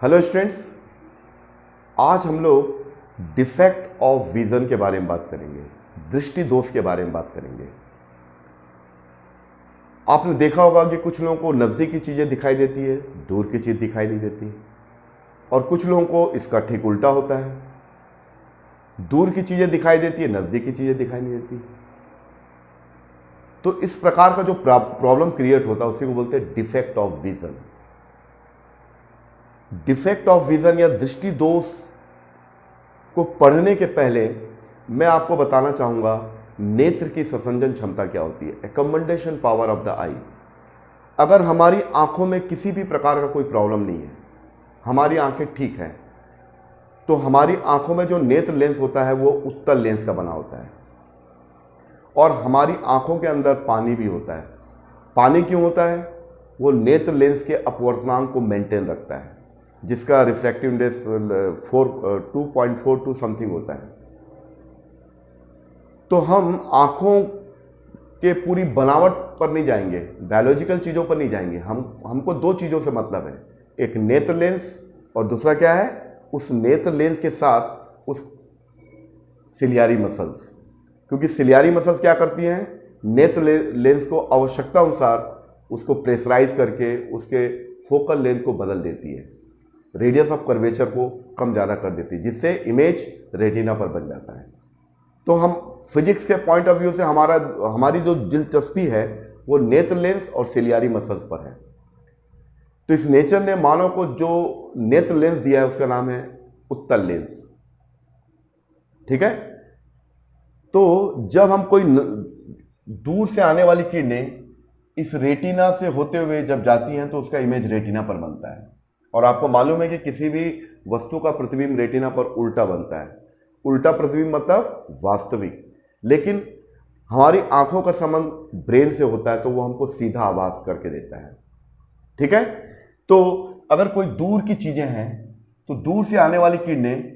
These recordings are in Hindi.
हेलो स्टूडेंट्स, आज हम लोग डिफेक्ट ऑफ विजन के बारे में बात करेंगे, दृष्टि दोष के बारे में बात करेंगे। आपने देखा होगा कि कुछ लोगों को नज़दीक की चीज़ें दिखाई देती है, दूर की चीज़ दिखाई नहीं देती, और कुछ लोगों को इसका ठीक उल्टा होता है, दूर की चीज़ें दिखाई देती है, नज़दीक की चीज़ें दिखाई नहीं देती। तो इस प्रकार का जो प्रॉब्लम क्रिएट होता है उसी को बोलते हैं defect of vision. Defect of vision या दृष्टि दोष को पढ़ने के पहले मैं आपको बताना चाहूंगा नेत्र की संसंजन क्षमता क्या होती है, एकम्बेंडेशन पावर ऑफ द आई। अगर हमारी आंखों में किसी भी प्रकार का कोई प्रॉब्लम नहीं है, हमारी आंखें ठीक हैं, तो हमारी आंखों में जो नेत्र लेंस होता है वो उत्तल लेंस का बना होता है, और हमारी आंखों के अंदर पानी भी होता है। पानी क्यों होता है? वो नेत्र लेंस के अपवर्तनांक को मेंटेन रखता है, जिसका रिफ्रैक्टिव इंडेक्स 2.42 समथिंग होता है। तो हम आंखों के पूरी बनावट पर नहीं जाएंगे, बायोलॉजिकल चीज़ों पर नहीं जाएंगे। हमको दो चीज़ों से मतलब है, एक नेत्र लेंस और दूसरा क्या है, उस नेत्र लेंस के साथ उस सिलियारी मसल्स। क्योंकि सिलियारी मसल्स क्या करती हैं, नेत्र लेंस को आवश्यकता अनुसार उसको प्रेशराइज करके उसके फोकल लेंथ को बदल देती है, रेडियस ऑफ कर्वेचर को कम ज़्यादा कर देती है, जिससे इमेज रेटिना पर बन जाता है। तो हम फिजिक्स के पॉइंट ऑफ व्यू से हमारी जो दिलचस्पी है वो नेत्र लेंस और सिलियारी मसल्स पर है। तो इस नेचर ने मानव को जो नेत्र लेंस दिया है उसका नाम है उत्तल लेंस। ठीक है। तो जब हम कोई दूर से आने वाली किरणें इस रेटिना से होते हुए जब जाती हैं तो उसका इमेज रेटिना पर बनता है। और आपको मालूम है कि किसी भी वस्तु का प्रतिबिंब रेटिना पर उल्टा बनता है। उल्टा प्रतिबिंब मतलब वास्तविक, लेकिन हमारी आंखों का संबंध ब्रेन से होता है, तो वो हमको सीधा आभास करके देता है। ठीक है। तो अगर कोई दूर की चीजें हैं तो दूर से आने वाली किरणें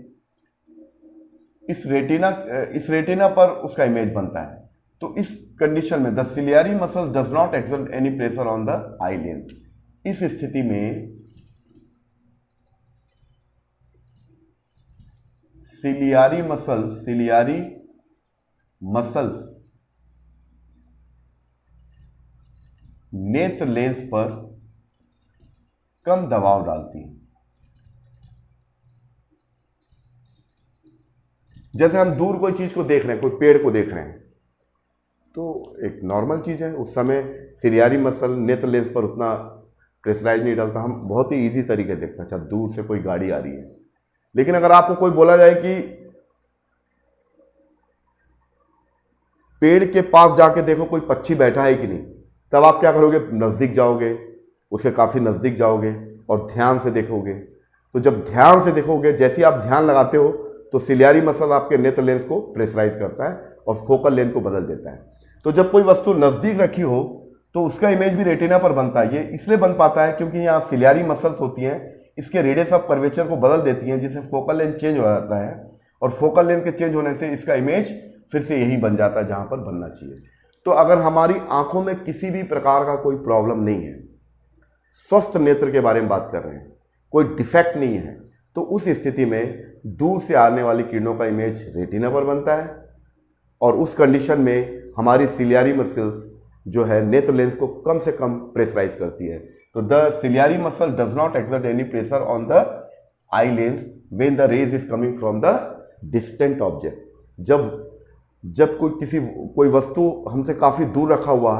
इस रेटिना पर उसका इमेज बनता है। तो इस कंडीशन में the ciliary muscle does not exert any pressure on the eye lens. इस स्थिति में सिलियरी मसल्स नेत्र लेंस पर कम दबाव डालती हैं। जैसे हम दूर कोई चीज को देख रहे हैं, कोई पेड़ को देख रहे हैं, तो एक नॉर्मल चीज है, उस समय सिलियरी मसल नेत्र लेंस पर उतना प्रेशराइज नहीं डालता, हम बहुत ही इजी तरीके से देखते हैं। अच्छा, दूर से कोई गाड़ी आ रही है, लेकिन अगर आपको कोई बोला जाए कि पेड़ के पास जाके देखो कोई पक्षी बैठा है कि नहीं, तब आप क्या करोगे, नजदीक जाओगे, उसे काफी नजदीक जाओगे और ध्यान से देखोगे। तो जब ध्यान से देखोगे, जैसे ही आप ध्यान लगाते हो तो सिलियरी मसल आपके नेत्र लेंस को प्रेशराइज करता है और फोकल लेंथ को बदल देता है। तो जब कोई वस्तु नजदीक रखी हो तो उसका इमेज भी रेटिना पर बनता है। ये इसलिए बन पाता है क्योंकि यहाँ सिलियरी मसल्स होती हैं, इसके रेडियस ऑफ कर्वेचर को बदल देती हैं, जिससे फोकल लेंथ चेंज हो जाता है, और फोकल लेंथ के चेंज होने से इसका इमेज फिर से यही बन जाता है जहां पर बनना चाहिए। तो अगर हमारी आंखों में किसी भी प्रकार का कोई प्रॉब्लम नहीं है, स्वस्थ नेत्र के बारे में बात कर रहे हैं, कोई डिफेक्ट नहीं है, तो उस स्थिति में दूर से आने वाली किरणों का इमेज रेटिना पर बनता है, और उस कंडीशन में हमारी सिलियरी मसल्स जो है नेत्र लेंस को कम से कम प्रेशराइज करती है। तो the ciliary muscle does not exert any pressure on the eye lens when the rays is coming from the distant object. जब कोई वस्तु हमसे काफी दूर रखा हुआ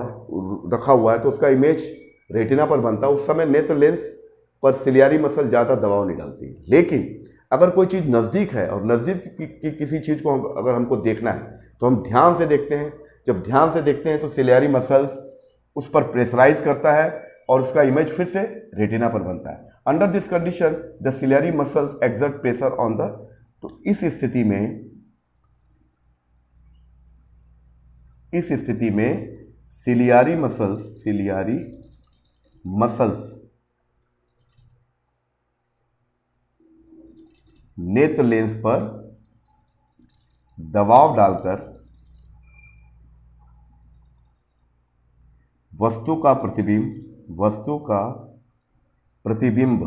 है तो उसका इमेज रेटिना पर बनता है। उस समय नेत्र लेंस पर सिलियरी मसल ज्यादा दबाव नहीं डालती। लेकिन अगर कोई चीज नजदीक है और नजदीक की किसी चीज को अगर हमको देखना है तो हम ध्यान से देखते हैं। जब ध्यान से देखते हैं तो सिलियरी मसल्स उस पर प्रेशराइज करता है और उसका इमेज फिर से रेटिना पर बनता है। Under this condition the ciliary muscles exert pressure on the. तो इस स्थिति में सिलियरी मसल्स नेत्र लेंस पर दबाव डालकर वस्तु का प्रतिबिंब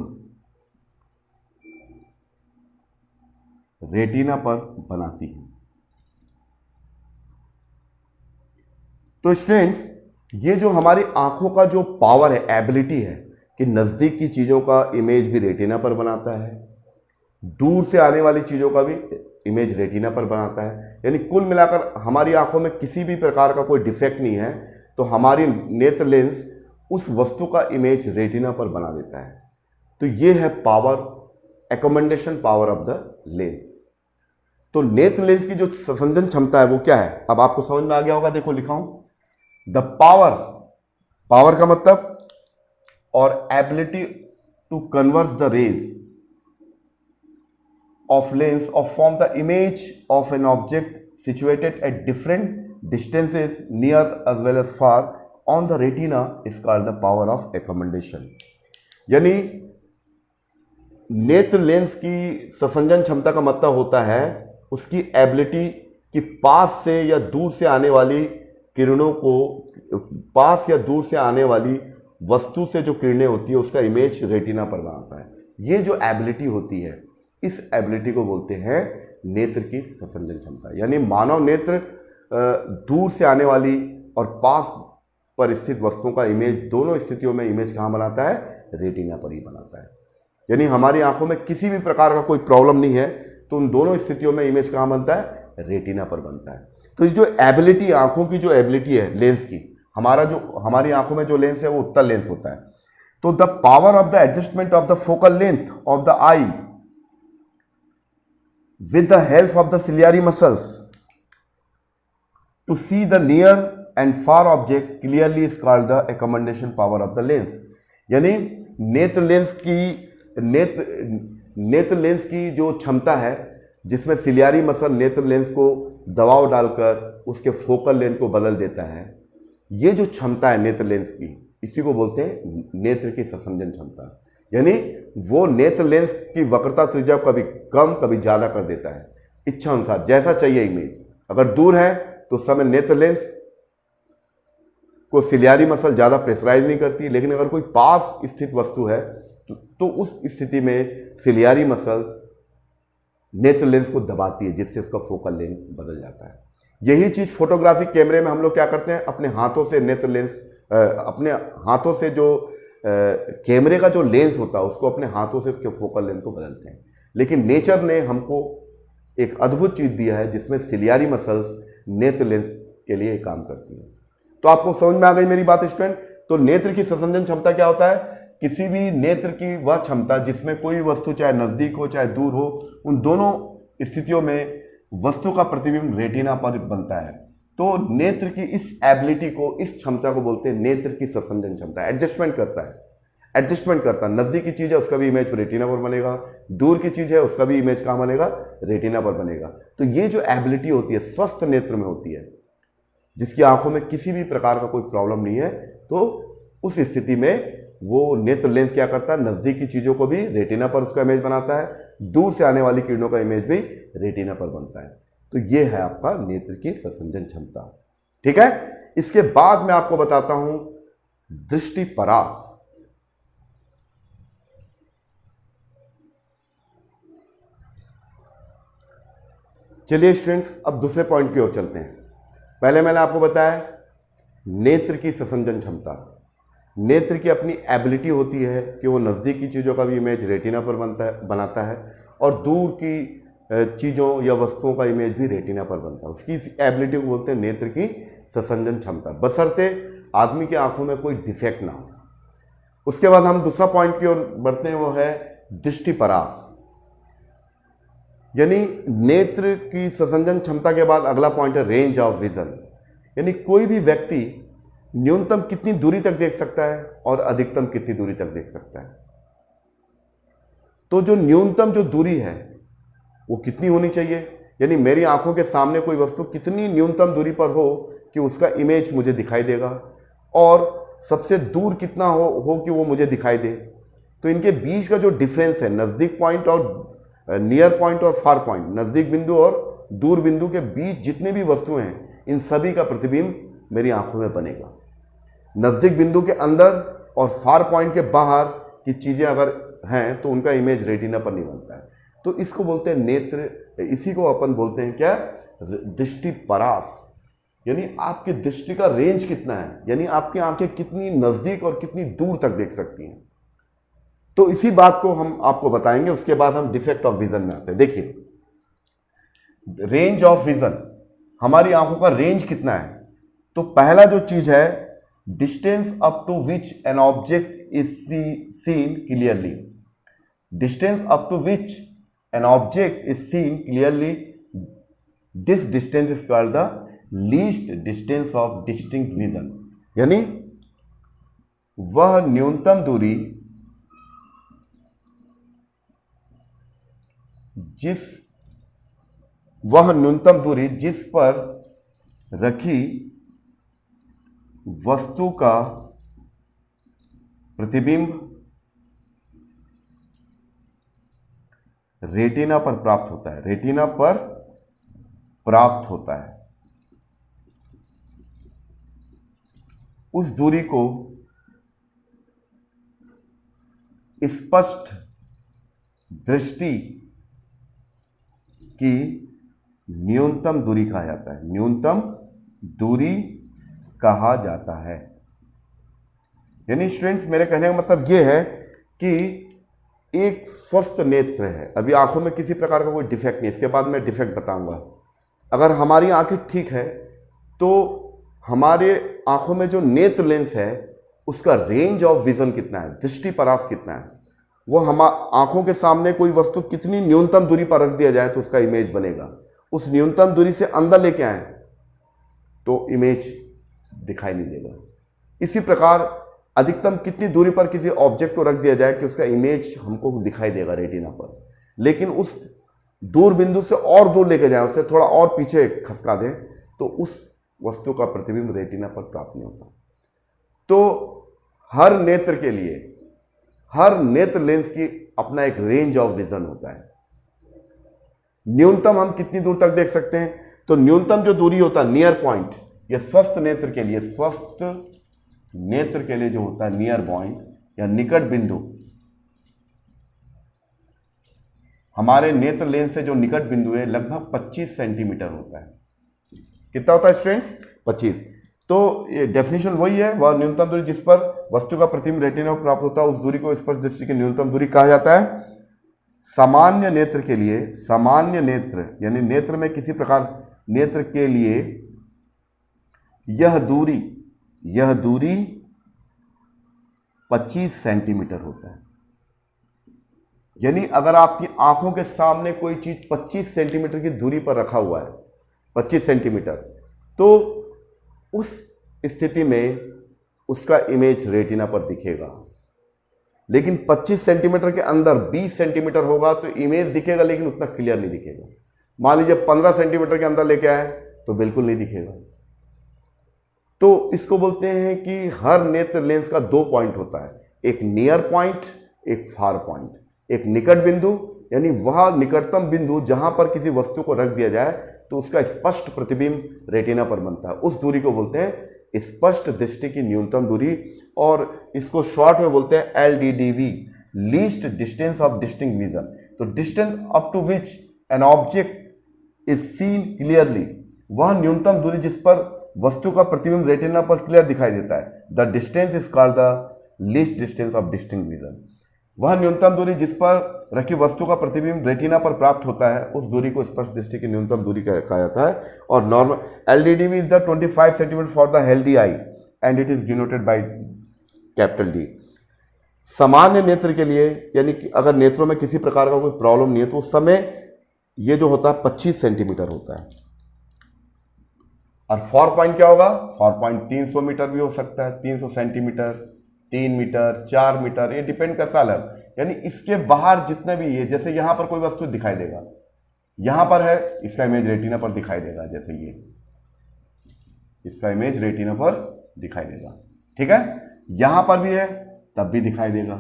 रेटिना पर बनाती है। तो स्टूडेंट्स, ये जो हमारी आंखों का जो पावर है, एबिलिटी है कि नजदीक की चीजों का इमेज भी रेटिना पर बनाता है, दूर से आने वाली चीजों का भी इमेज रेटिना पर बनाता है। यानी कुल मिलाकर हमारी आंखों में किसी भी प्रकार का कोई डिफेक्ट नहीं है तो हमारी नेत्र लेंस उस वस्तु का इमेज रेटिना पर बना देता है। तो ये है power, accommodation power of the lens. तो नेत्र लेंस की जो संसंजन क्षमता है वो क्या है, अब आपको समझ में आ गया होगा। देखो लिखा हूं, द पावर, पावर का मतलब और ability to converse the rays of lens or form the image of an object situated at different distances near as well as far on the retina is called the power of accommodation। यानी नेत्र लेंस की संसंजन क्षमता का मतलब होता है उसकी एबिलिटी कि पास से या दूर से आने वाली किरणों को, पास या दूर से आने वाली वस्तु से जो किरणें होती है उसका इमेज रेटिना पर बनाता है। ये जो एबिलिटी होती है, इस एबिलिटी को बोलते हैं नेत्र की संसंजन क्षमता। यानी मानव नेत्र दूर से आने वाली और पास पर स्थित वस्तुओं का इमेज, दोनों स्थितियों में इमेज कहाँ बनाता है, रेटिना पर ही बनाता है। यानी हमारी आंखों में किसी भी प्रकार का कोई प्रॉब्लम नहीं है तो उन दोनों स्थितियों में इमेज कहाँ बनता है, रेटिना पर बनता है। तो ये जो एबिलिटी, आंखों की जो एबिलिटी है लेंस की, हमारी आंखों में जो लेंस है वो उत्तल लेंस होता है। तो the power of the adjustment of the focal length of the I with the help of the ciliary muscles to see the near and far object clearly is called the accommodation power of the lens। यानी नेत्र लेंस की जो क्षमता है जिसमें सिलियारी मसल नेत्र लेंस को दबाव डालकर उसके फोकल लेंथ को बदल देता है, ये जो क्षमता है नेत्र लेंस की, इसी को बोलते हैं नेत्र की संसंजन क्षमता। यानी वो नेत्र लेंस की वक्रता त्रिज्या कभी कम कभी ज्यादा कर देता है इच्छा अनुसार, जैसा चाहिए इमेज। अगर दूर है तो उस समय नेत्र लेंस को सिलियारी मसल ज्यादा प्रेशराइज नहीं करती, लेकिन अगर कोई पास स्थित वस्तु है तो उस स्थिति में सिलियारी मसल नेत्र लेंस को दबाती है, जिससे उसका फोकल लेंथ बदल जाता है। यही चीज फोटोग्राफिक कैमरे में हम लोग क्या करते हैं, अपने हाथों से नेत्र लेंस, अपने हाथों से जो कैमरे का जो लेंस होता है उसको अपने हाथों से उसके फोकल लेंथ को बदलते हैं। लेकिन नेचर ने हमको एक अद्भुत चीज दिया है जिसमें सिलियारी मसल्स नेत्र लेंस के लिए काम करती है। तो आपको समझ में आ गई मेरी बात स्टूडेंट। तो नेत्र की संसंजन क्षमता क्या होता है, किसी भी नेत्र की वह क्षमता जिसमें कोई वस्तु चाहे नजदीक हो चाहे दूर हो, उन दोनों स्थितियों में वस्तु का प्रतिबिंब रेटिना पर बनता है। तो नेत्र की इस एबिलिटी को, इस क्षमता को बोलते हैं नेत्र की संसंजन क्षमता। एडजस्टमेंट करता है, नजदीक की चीज है उसका भी इमेज रेटिना पर बनेगा, दूर की चीज है उसका भी इमेज कहां बनेगा, रेटिना पर बनेगा। तो ये जो एबिलिटी होती है स्वस्थ नेत्र में होती है, जिसकी आंखों में किसी भी प्रकार का कोई प्रॉब्लम नहीं है, तो उस स्थिति में वो नेत्र लेंस क्या करता है, नजदीक की चीजों को भी रेटिना पर उसका इमेज बनाता है, दूर से आने वाली किरणों का इमेज भी रेटिना पर बनता है। तो ये है आपका नेत्र की संसंजन क्षमता। ठीक है, इसके बाद मैं आपको बताता हूं दृष्टि परास। चलिए स्टूडेंट्स, अब दूसरे पॉइंट की ओर चलते हैं। पहले मैंने आपको बताया नेत्र की संसंजन क्षमता। नेत्र की अपनी एबिलिटी होती है कि वो नज़दीक की चीज़ों का भी इमेज रेटिना पर बनाता है और दूर की चीज़ों या वस्तुओं का इमेज भी रेटिना पर बनता है। उसकी एबिलिटी को बोलते हैं नेत्र की संसंजन क्षमता, बशर्ते आदमी की आंखों में कोई डिफेक्ट ना हो। उसके बाद हम दूसरा पॉइंट की ओर बढ़ते हैं, वो है दृष्टि परास। यानी नेत्र की संसंजन क्षमता के बाद अगला पॉइंट है रेंज ऑफ विजन। यानी कोई भी व्यक्ति न्यूनतम कितनी दूरी तक देख सकता है और अधिकतम कितनी दूरी तक देख सकता है। तो जो न्यूनतम जो दूरी है वो कितनी होनी चाहिए, यानी मेरी आंखों के सामने कोई वस्तु कितनी न्यूनतम दूरी पर हो कि उसका इमेज मुझे दिखाई देगा, और सबसे दूर कितना हो कि वो मुझे दिखाई दे। तो इनके बीच का जो डिफरेंस है, नज़दीक पॉइंट और नियर पॉइंट और फार पॉइंट, नज़दीक बिंदु और दूर बिंदु के बीच जितने भी वस्तुएं हैं, इन सभी का प्रतिबिंब मेरी आंखों में बनेगा। नज़दीक बिंदु के अंदर और फार पॉइंट के बाहर की चीज़ें अगर हैं तो उनका इमेज रेटिना पर नहीं बनता है। तो इसको बोलते हैं नेत्र इसी को अपन बोलते हैं क्या, दृष्टि परास, यानी आपकी दृष्टि का रेंज कितना है, यानी आपकी आंखें कितनी नजदीक और कितनी दूर तक देख सकती हैं। तो इसी बात को हम आपको बताएंगे, उसके बाद हम डिफेक्ट ऑफ विजन में आते हैं। देखिए, रेंज ऑफ विजन, हमारी आंखों का रेंज कितना है। तो पहला जो चीज है, distance up to which an object is seen clearly. Distance up to which an object is seen clearly, this distance is called the least distance of distinct vision. यानी वह न्यूनतम दूरी जिस पर रखी वस्तु का प्रतिबिंब रेटिना पर प्राप्त होता है, रेटिना पर प्राप्त होता है, उस दूरी को स्पष्ट दृष्टि की न्यूनतम दूरी कहा जाता है, न्यूनतम दूरी कहा जाता है। यानी स्टूडेंट्स, मेरे कहने का मतलब यह है कि एक स्वस्थ नेत्र है, अभी आंखों में किसी प्रकार का कोई डिफेक्ट नहीं, इसके बाद मैं डिफेक्ट बताऊंगा। अगर हमारी आंखें ठीक है तो हमारे आंखों में जो नेत्र लेंस है उसका रेंज ऑफ विजन कितना है, दृष्टि परास कितना है, वो हम आंखों के सामने कोई वस्तु कितनी न्यूनतम दूरी पर रख दिया जाए तो उसका इमेज बनेगा। उस न्यूनतम दूरी से अंदर लेके आए तो इमेज दिखाई नहीं देगा। इसी प्रकार अधिकतम कितनी दूरी पर किसी ऑब्जेक्ट को रख दिया जाए कि उसका इमेज हमको दिखाई देगा रेटिना पर, लेकिन उस दूर बिंदु से और दूर लेके जाए, उससे थोड़ा और पीछे खसका दें तो उस वस्तु का प्रतिबिंब रेटिना पर प्राप्त नहीं होता। तो हर नेत्र के लिए, हर नेत्र लेंस की अपना एक रेंज ऑफ विजन होता है। न्यूनतम हम कितनी दूर तक देख सकते हैं, तो न्यूनतम जो दूरी होता है नियर पॉइंट, यह स्वस्थ नेत्र के लिए, स्वस्थ नेत्र के लिए जो होता है नियर पॉइंट या निकट बिंदु, हमारे नेत्र लेंस से जो निकट बिंदु है लगभग 25 सेंटीमीटर होता है। कितना होता है स्टूडेंट्स? 25। तो ये डेफिनेशन वही है, वह न्यूनतम दूरी जिस पर वस्तु का प्रतिबिंब रेटिना को प्राप्त होता है उस दूरी को स्पष्ट दृष्टि की न्यूनतम दूरी कहा जाता है। सामान्य नेत्र के लिए, सामान्य नेत्र यानी नेत्र में किसी प्रकार नेत्र के लिए यह दूरी 25 सेंटीमीटर होता है। यानी अगर आपकी आंखों के सामने कोई चीज 25 सेंटीमीटर की दूरी पर रखा हुआ है, 25 सेंटीमीटर, तो उस स्थिति में उसका इमेज रेटिना पर दिखेगा। लेकिन 25 सेंटीमीटर के अंदर 20 सेंटीमीटर होगा तो इमेज दिखेगा लेकिन उतना क्लियर नहीं दिखेगा। मान लीजिए 15 सेंटीमीटर के अंदर लेके आए तो बिल्कुल नहीं दिखेगा। तो इसको बोलते हैं कि हर नेत्र लेंस का 2 पॉइंट होता है, एक नियर पॉइंट, एक फार पॉइंट। एक निकट बिंदु यानी वह निकटतम बिंदु जहां पर किसी वस्तु को रख दिया जाए तो उसका स्पष्ट प्रतिबिंब रेटिना पर बनता है, उस दूरी को बोलते हैं स्पष्ट दृष्टि की न्यूनतम दूरी, और इसको शॉर्ट में बोलते हैं LDDV, least distance of distinct vision. तो distance up to which an object is seen clearly, वह न्यूनतम दूरी जिस पर वस्तु का प्रतिबिंब रेटिना पर क्लियर दिखाई देता है। The distance is called the least distance of distinct vision. वह न्यूनतम दूरी जिस पर रखी वस्तु का प्रतिबिंब रेटिना पर प्राप्त होता है उस दूरी को स्पष्ट दृष्टि की न्यूनतम दूरी कहा जाता है। और normal LDDV is the 25 centimetre for the healthy I and it is denoted by capital D। सामान्य नेत्र के लिए यानी कि अगर नेत्रों में किसी प्रकार का कोई प्रॉब्लम नहीं है तो उस समय ये जो होता है 25 सेंटीमीटर होता है। और फॉर पॉइंट क्या होगा? फॉर पॉइंट 300 मीटर भी हो सकता है, 300 सेंटीमीटर, 3 मीटर, 4 मीटर, ये डिपेंड करता है अलग। यानी इसके बाहर जितने भी ये, जैसे यहां पर कोई वस्तु दिखाई देगा, यहां पर है, इसका इमेज रेटिना पर दिखाई देगा, जैसे ये इसका इमेज रेटिना पर दिखाई देगा, ठीक है। यहां पर भी है तब भी दिखाई देगा,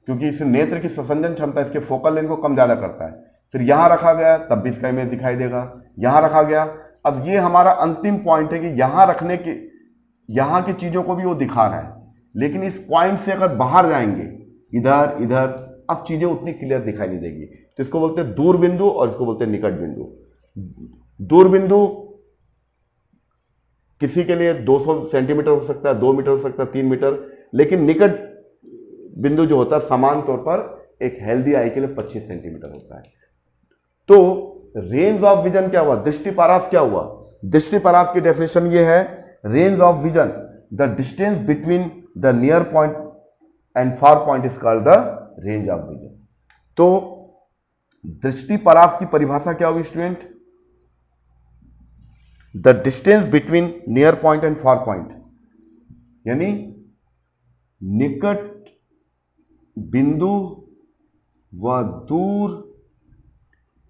क्योंकि इस नेत्र की संसंजन क्षमता इसके फोकल लेंथ को कम ज्यादा करता है। फिर यहां रखा गया तब भी इसका इमेज दिखाई देगा, यहां रखा गया। अब ये हमारा अंतिम पॉइंट है कि यहां रखने के, यहां की चीजों को भी वो दिखा रहा है, लेकिन इस पॉइंट से अगर बाहर जाएंगे इधर इधर, अब चीजें उतनी क्लियर दिखाई नहीं देगी, तो इसको बोलते हैं दूर बिंदु और इसको बोलते हैं निकट बिंदु। दूर बिंदु किसी के लिए 200 सेंटीमीटर हो सकता है, 2 मीटर हो सकता है, 3 मीटर, लेकिन निकट बिंदु जो होता है समान तौर पर एक हेल्दी आई के लिए 25 सेंटीमीटर होता है। तो रेंज ऑफ विजन क्या हुआ, दृष्टिपरास क्या हुआ? दृष्टिपरास की डेफिनेशन ये है, range of vision the distance between the near point and far point is called the range of vision. तो दृष्टिपरास की परिभाषा क्या होगी student? The distance between near point and far point, यानी निकट बिंदु व दूर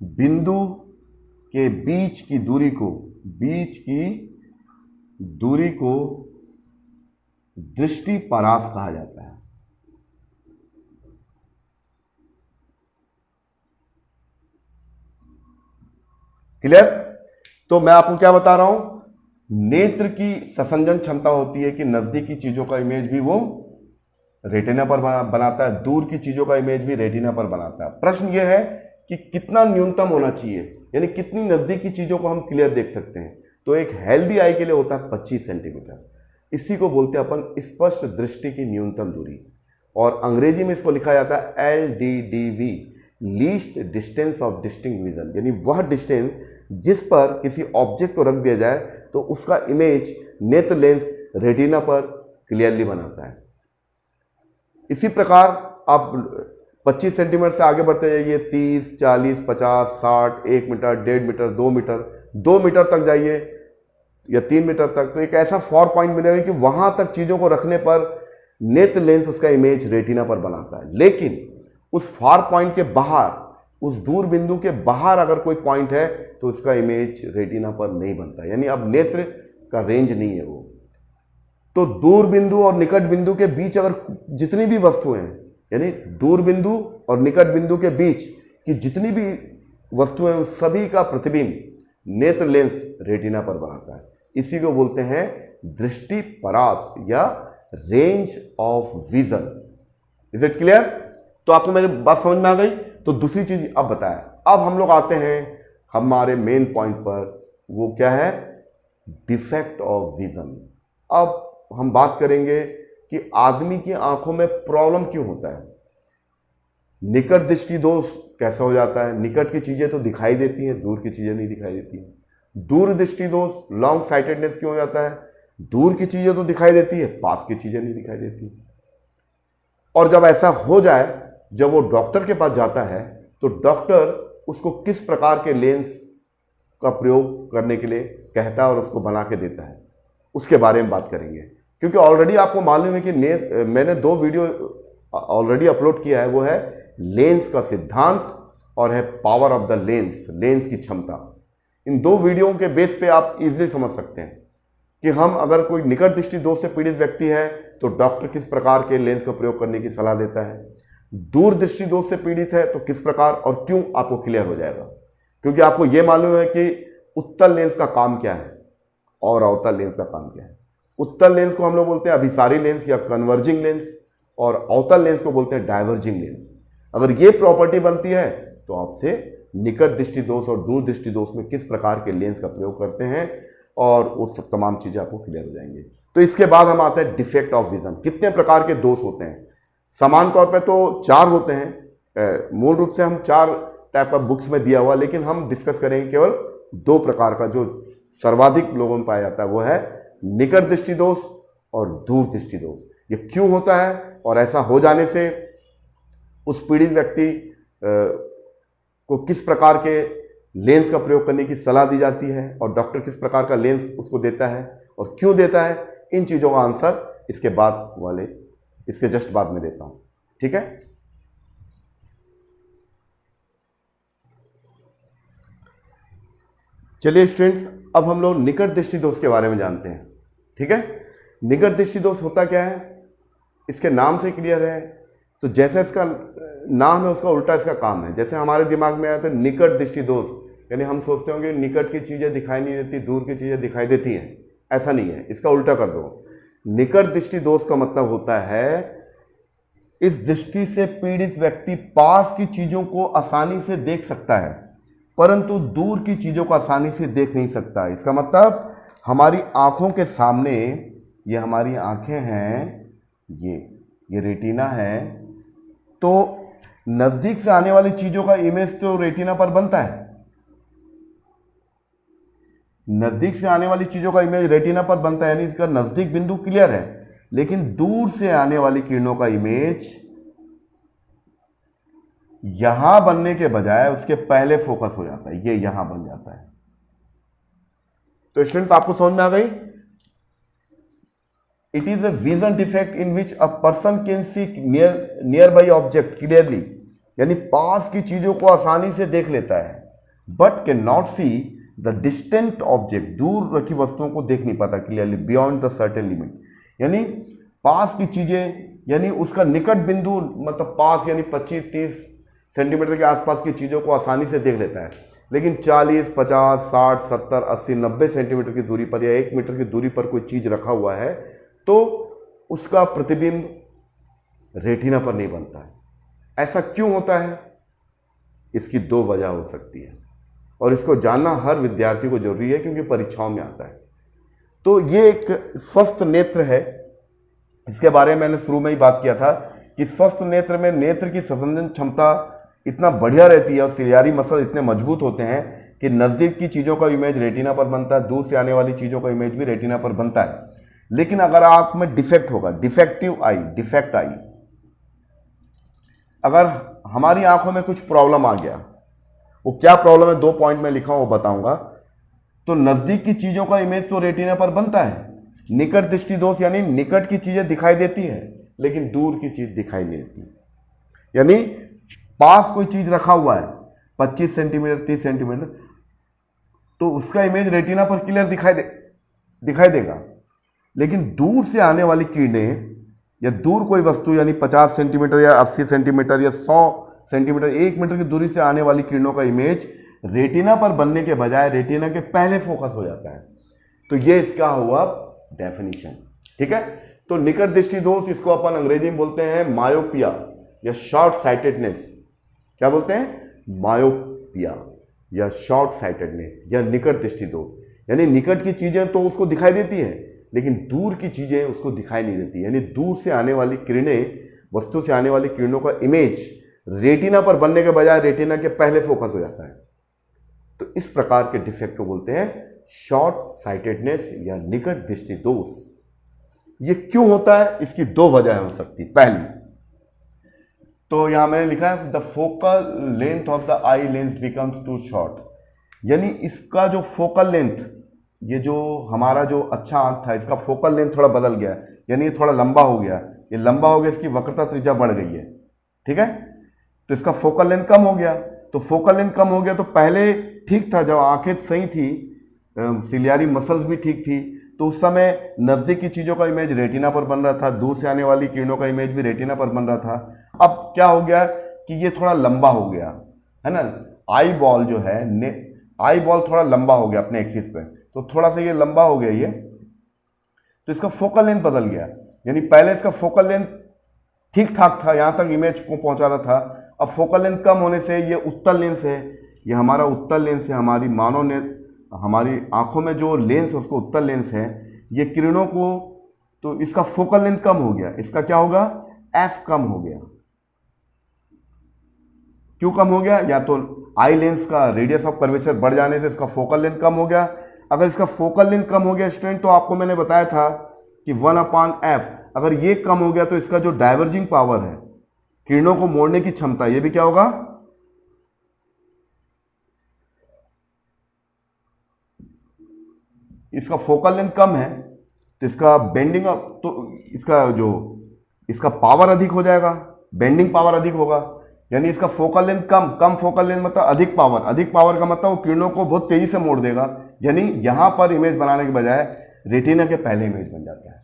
बिंदु के बीच की दूरी को दृष्टिपरास कहा जाता है। क्लियर? तो मैं आपको क्या बता रहा हूं, नेत्र की ससंजन क्षमता होती है कि नजदीकी चीजों का इमेज भी वो रेटिना पर बनाता है, दूर की चीजों का इमेज भी रेटिना पर बनाता है। प्रश्न यह है कि कितना न्यूनतम होना चाहिए, यानी कितनी नजदीकी चीजों को हम क्लियर देख सकते हैं। तो एक हेल्दी आई के लिए होता है 25 सेंटीमीटर। इसी को बोलते हैं अपन स्पष्ट दृष्टि की न्यूनतम दूरी, और अंग्रेजी में इसको लिखा जाता है LDDV, least distance of distinct vision, यानी वह डिस्टेंस जिस पर किसी ऑब्जेक्ट को रख दिया जाए तो उसका इमेज नेत्र लेंस रेटिना पर क्लियरली बनाता है। इसी प्रकार आप 25 सेंटीमीटर से आगे बढ़ते जाइए, 30, 40, 50, 60, 1 मीटर, 1.5 मीटर, 2 मीटर, 2 मीटर तक जाइए या 3 मीटर तक, तो एक ऐसा फॉर पॉइंट मिलेगा कि वहां तक चीजों को रखने पर नेत्र लेंस उसका इमेज रेटिना पर बनाता है। लेकिन उस फार पॉइंट के बाहर, उस दूर बिंदु के बाहर अगर कोई पॉइंट है तो उसका इमेज रेटिना पर नहीं बनता, यानी अब नेत्र का रेंज नहीं है वो। तो दूर बिंदु और निकट बिंदु के बीच अगर जितनी भी वस्तुएं हैं, यानी दूर बिंदु और निकट बिंदु के बीच की जितनी भी वस्तुएं, उस सभी का प्रतिबिंब नेत्र लेंस रेटिना पर बनाता है। इसी को बोलते हैं दृष्टिपरास या range of vision. Is it clear? तो आपको मेरी बात समझ में आ गई? तो दूसरी चीज अब बताया। अब हम लोग आते हैं हमारे मेन पॉइंट पर, वो क्या है? Defect of vision. अब हम बात करेंगे कि आदमी की आंखों में प्रॉब्लम क्यों होता है, निकट दृष्टि दोष कैसा हो जाता है। निकट की चीजें तो दिखाई देती हैं, दूर की चीजें नहीं दिखाई देती हैं। दूर दृष्टि दोष, लॉन्ग साइटेडनेस क्यों हो जाता है? दूर की चीजें तो दिखाई देती है, पास की चीजें नहीं दिखाई देती। और जब ऐसा हो जाए, जब वो डॉक्टर के पास जाता है, तो डॉक्टर उसको किस प्रकार के लेंस का प्रयोग करने के लिए कहता है और उसको बना के देता है, उसके बारे में बात करेंगे। क्योंकि ऑलरेडी आपको मालूम है कि मैंने 2 वीडियो ऑलरेडी अपलोड किया है, वो है लेंस का सिद्धांत और है power of the lens, lens की क्षमता। इन 2 वीडियो के बेस पे आप इजीली समझ सकते हैं कि हम अगर कोई निकट दृष्टि दोष से पीड़ित व्यक्ति है तो डॉक्टर किस प्रकार के लेंस का प्रयोग करने की सलाह देता है, दूर दृष्टि दोष से पीड़ित है तो किस प्रकार और क्यों, आपको क्लियर हो जाएगा। क्योंकि आपको यह मालूम है कि उत्तल लेंस का काम क्या है और अवतल लेंस का काम क्या है। उत्तल लेंस को हम लोग बोलते हैं अभिसारी लेंस या कन्वर्जिंग लेंस, और अवतल लेंस को बोलते हैं डाइवर्जिंग लेंस। अगर ये प्रॉपर्टी बनती है तो आपसे निकट दृष्टि दोष और दूर दृष्टि दोष में किस प्रकार के लेंस का प्रयोग करते हैं, और वो सब तमाम चीजें आपको क्लियर हो जाएंगी। तो इसके बाद हम आते हैं डिफेक्ट ऑफ विजन। कितने प्रकार के दोष होते हैं? समान तौर पे तो 4 होते हैं, मूल रूप से हम 4 टाइप का बुक्स में दिया हुआ, लेकिन हम डिस्कस करेंगे केवल 2 प्रकार का जो सर्वाधिक लोगों में पाया जाता है, वो है निकट दृष्टि दोष और दूर दृष्टि दोष। ये क्यों होता है और ऐसा हो जाने से उस पीड़ित व्यक्ति को किस प्रकार के लेंस का प्रयोग करने की सलाह दी जाती है और डॉक्टर किस प्रकार का लेंस उसको देता है और क्यों देता है, इन चीजों का आंसर इसके जस्ट बाद में देता हूं। ठीक है? चलिए स्टूडेंट्स, अब हम लोग निकट दृष्टि दोष के बारे में जानते हैं। ठीक है? निकट दृष्टि दोष होता क्या है, इसके नाम से क्लियर है। तो जैसे इसका नाम है उसका उल्टा इसका काम है। जैसे हमारे दिमाग में आया था निकट दृष्टि दोष, यानी हम सोचते होंगे निकट की चीजें दिखाई नहीं देती, दूर की चीजें दिखाई देती हैं। ऐसा नहीं है, इसका उल्टा कर दो। निकट दृष्टि दोष का मतलब होता है इस दृष्टि से पीड़ित व्यक्ति पास की चीजों को आसानी से देख सकता है, परंतु दूर की चीजों को आसानी से देख नहीं सकता। इसका मतलब हमारी आंखों के सामने, ये हमारी आंखें हैं, ये रेटिना है, तो नजदीक से आने वाली चीजों का इमेज तो रेटिना पर बनता है। नजदीक से आने वाली चीजों का इमेज रेटिना पर बनता है, यानी इसका नजदीक बिंदु क्लियर है, लेकिन दूर से आने वाली किरणों का इमेज यहां बनने के बजाय उसके पहले फोकस हो जाता है, ये यहां बन जाता है। तो स्टूडेंट्स, आपको समझ में आ गई? It is a vision defect in which a person can see near by object clearly, यानी पास की चीजों को आसानी से देख लेता है, but can not see the distant object, दूर रखी वस्तुओं को देख नहीं पाता clearly, beyond the certain limit. यानी पास की चीजें, यानी उसका निकट बिंदु, मतलब पास यानी 25-30 सेंटीमीटर के आसपास की चीजों को आसानी से देख लेता है, लेकिन 40, 50, 60, 70, 80, 90 सेंटीमीटर की दूरी पर या 1 मीटर की दूरी पर कोई चीज रखा हुआ है तो उसका प्रतिबिंब रेटिना पर नहीं बनता है। ऐसा क्यों होता है? इसकी 2 वजह हो सकती है, और इसको जानना हर विद्यार्थी को जरूरी है, क्योंकि परीक्षाओं में आता है। तो ये एक स्वस्थ नेत्र है, इसके बारे में मैंने शुरू में ही बात किया था कि स्वस्थ नेत्र में नेत्र की संवेदन क्षमता इतना बढ़िया रहती है और सिलियारी मसल इतने मजबूत होते हैं कि नजदीक की चीजों का इमेज रेटिना पर बनता है, दूर से आने वाली चीजों का इमेज भी रेटिना पर बनता है। लेकिन अगर आंख में डिफेक्ट होगा, डिफेक्टिव आई, डिफेक्ट आई, अगर हमारी आंखों में कुछ प्रॉब्लम आ गया, वो क्या प्रॉब्लम है 2 पॉइंट में लिखा हूं, वो बताऊंगा। तो नजदीक की चीजों का इमेज तो रेटिना पर बनता है, निकट दृष्टि दोष यानी निकट की चीजें दिखाई देती है लेकिन दूर की चीज दिखाई नहीं देती। यानी पास कोई चीज रखा हुआ है 25 सेंटीमीटर 30 सेंटीमीटर, तो उसका इमेज रेटिना पर क्लियर दिखाई देगा, लेकिन दूर से आने वाली किरणें या दूर कोई वस्तु यानी 50 सेंटीमीटर या 80 सेंटीमीटर या 100 सेंटीमीटर 1 मीटर की दूरी से आने वाली किरणों का इमेज रेटिना पर बनने के बजाय रेटिना के पहले फोकस हो जाता है। तो ये इसका हुआ डेफिनेशन, ठीक है। तो निकट दृष्टि दोष, इसको अपन अंग्रेजी में बोलते हैं मायोपिया या शॉर्ट साइटेडनेस। क्या बोलते हैं? मायोपिया या शॉर्ट साइटेडनेस या निकट दृष्टि दोष। यानी निकट की चीजें तो उसको दिखाई देती है लेकिन दूर की चीजें उसको दिखाई नहीं देती, यानी दूर से आने वाली किरणें, वस्तु से आने वाली किरणों का इमेज रेटिना पर बनने के बजाय रेटिना के पहले फोकस हो जाता है। तो इस प्रकार के डिफेक्ट को बोलते हैं शॉर्ट साइटेडनेस या निकट दृष्टि दोष। ये क्यों होता है? इसकी 2 वजह हो सकती। पहली तो यहां मैंने लिखा है the focal length of the eye lens becomes too short, यानी इसका जो फोकल लेंथ, ये जो हमारा जो अच्छा आंख था इसका फोकल लेंथ थोड़ा बदल गया, यानी ये थोड़ा लंबा हो गया, ये लंबा हो गया, इसकी वक्रता त्रिज्या बढ़ गई है, ठीक है। तो इसका फोकल लेंथ कम हो गया, तो फोकल लेंथ कम हो गया तो पहले ठीक था, जब आंखें सही थी, सिलियारी मसल्स भी ठीक थी, तो उस समय नजदीक की चीजों का इमेज रेटिना पर बन रहा था, दूर से आने वाली किरणों का इमेज भी रेटिना पर बन रहा था। अब क्या हो गया कि ये थोड़ा लंबा हो गया, है ना, आई बॉल जो है, आई बॉल थोड़ा लंबा हो गया अपने एक्सिस पे, तो थोड़ा सा ये लंबा हो गया ये, तो इसका फोकल लेंथ बदल गया। यानी पहले इसका फोकल लेंथ ठीक ठाक था, यहां तक इमेज को पहुंचा रहा था, अब फोकल लेंथ कम होने से ये उत्तल लेंस है, ये हमारा उत्तल लेंस है, हमारी मानव ने हमारी आंखों में जो लेंस है उसको उत्तल लेंस है, ये किरणों को, तो इसका फोकल लेंथ कम हो गया, इसका क्या होगा, एफ कम हो गया। क्यों कम हो गया? या तो आई लेंस का रेडियस ऑफ कर्वेचर बढ़ जाने से इसका फोकल लेंथ कम हो गया। अगर इसका फोकल लेंथ कम हो गया स्टूडेंट, तो आपको मैंने बताया था कि 1/f, अगर ये कम हो गया तो इसका जो डाइवर्जिंग पावर है, किरणों को मोड़ने की क्षमता, ये भी क्या होगा, इसका फोकल लेंथ कम है तो इसका बेंडिंग, तो इसका पावर अधिक हो जाएगा, बेंडिंग पावर अधिक होगा। यानी इसका फोकल लेंथ कम फोकल लेंथ मतलब अधिक पावर का मतलब वो किरणों को बहुत तेजी से मोड़ देगा, यानी यहां पर इमेज बनाने के बजाय रेटिना के पहले इमेज बन जाता है।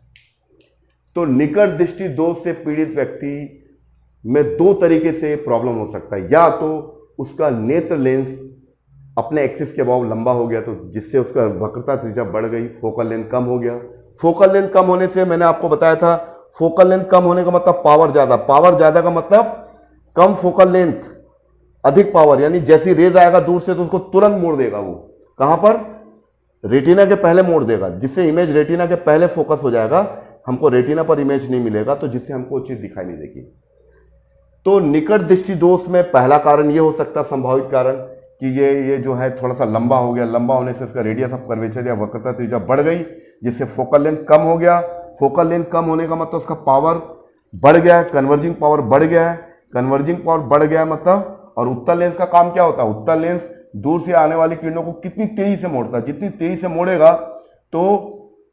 तो निकट दृष्टि दोष से पीड़ित व्यक्ति में 2 तरीके से प्रॉब्लम हो सकता है, या तो उसका नेत्र लेंस अपने एक्सिस के अबाव लंबा हो गया, तो जिससे उसका वक्रता त्रिज्या बढ़ गई, फोकल लेंथ कम हो गया। फोकल लेंथ कम होने से मैंने आपको बताया था फोकल लेंथ कम होने का मतलब पावर ज्यादा, पावर ज्यादा का मतलब कम फोकल लेंथ, अधिक पावर, यानी जैसी रेज आएगा दूर से तो उसको तुरंत मोड़ देगा। वो कहां पर? रेटिना के पहले मोड़ देगा, जिससे इमेज रेटिना के पहले फोकस हो जाएगा, हमको रेटिना पर इमेज नहीं मिलेगा, तो जिससे हमको चीज दिखाई नहीं देगी। तो निकट दृष्टि दोष में पहला कारण ये हो सकता है, संभावित कारण, कि ये जो है थोड़ा सा लंबा हो गया, लंबा होने से इसका रेडियस ऑफ कर्वेचर या वक्रता त्रिज्या बढ़ गई, जिससे फोकल लेंथ कम हो गया। फोकल लेंथ कम होने का मतलब उसका पावर बढ़ गया है, कन्वर्जिंग पावर बढ़ गया है, कन्वर्जिंग पावर बढ़ गया है मतलब। और उत्तल लेंस का काम क्या होता है? उत्तल लेंस दूर से आने वाली किरणों को कितनी तेजी से मोड़ता है, जितनी तेजी से मोड़ेगा तो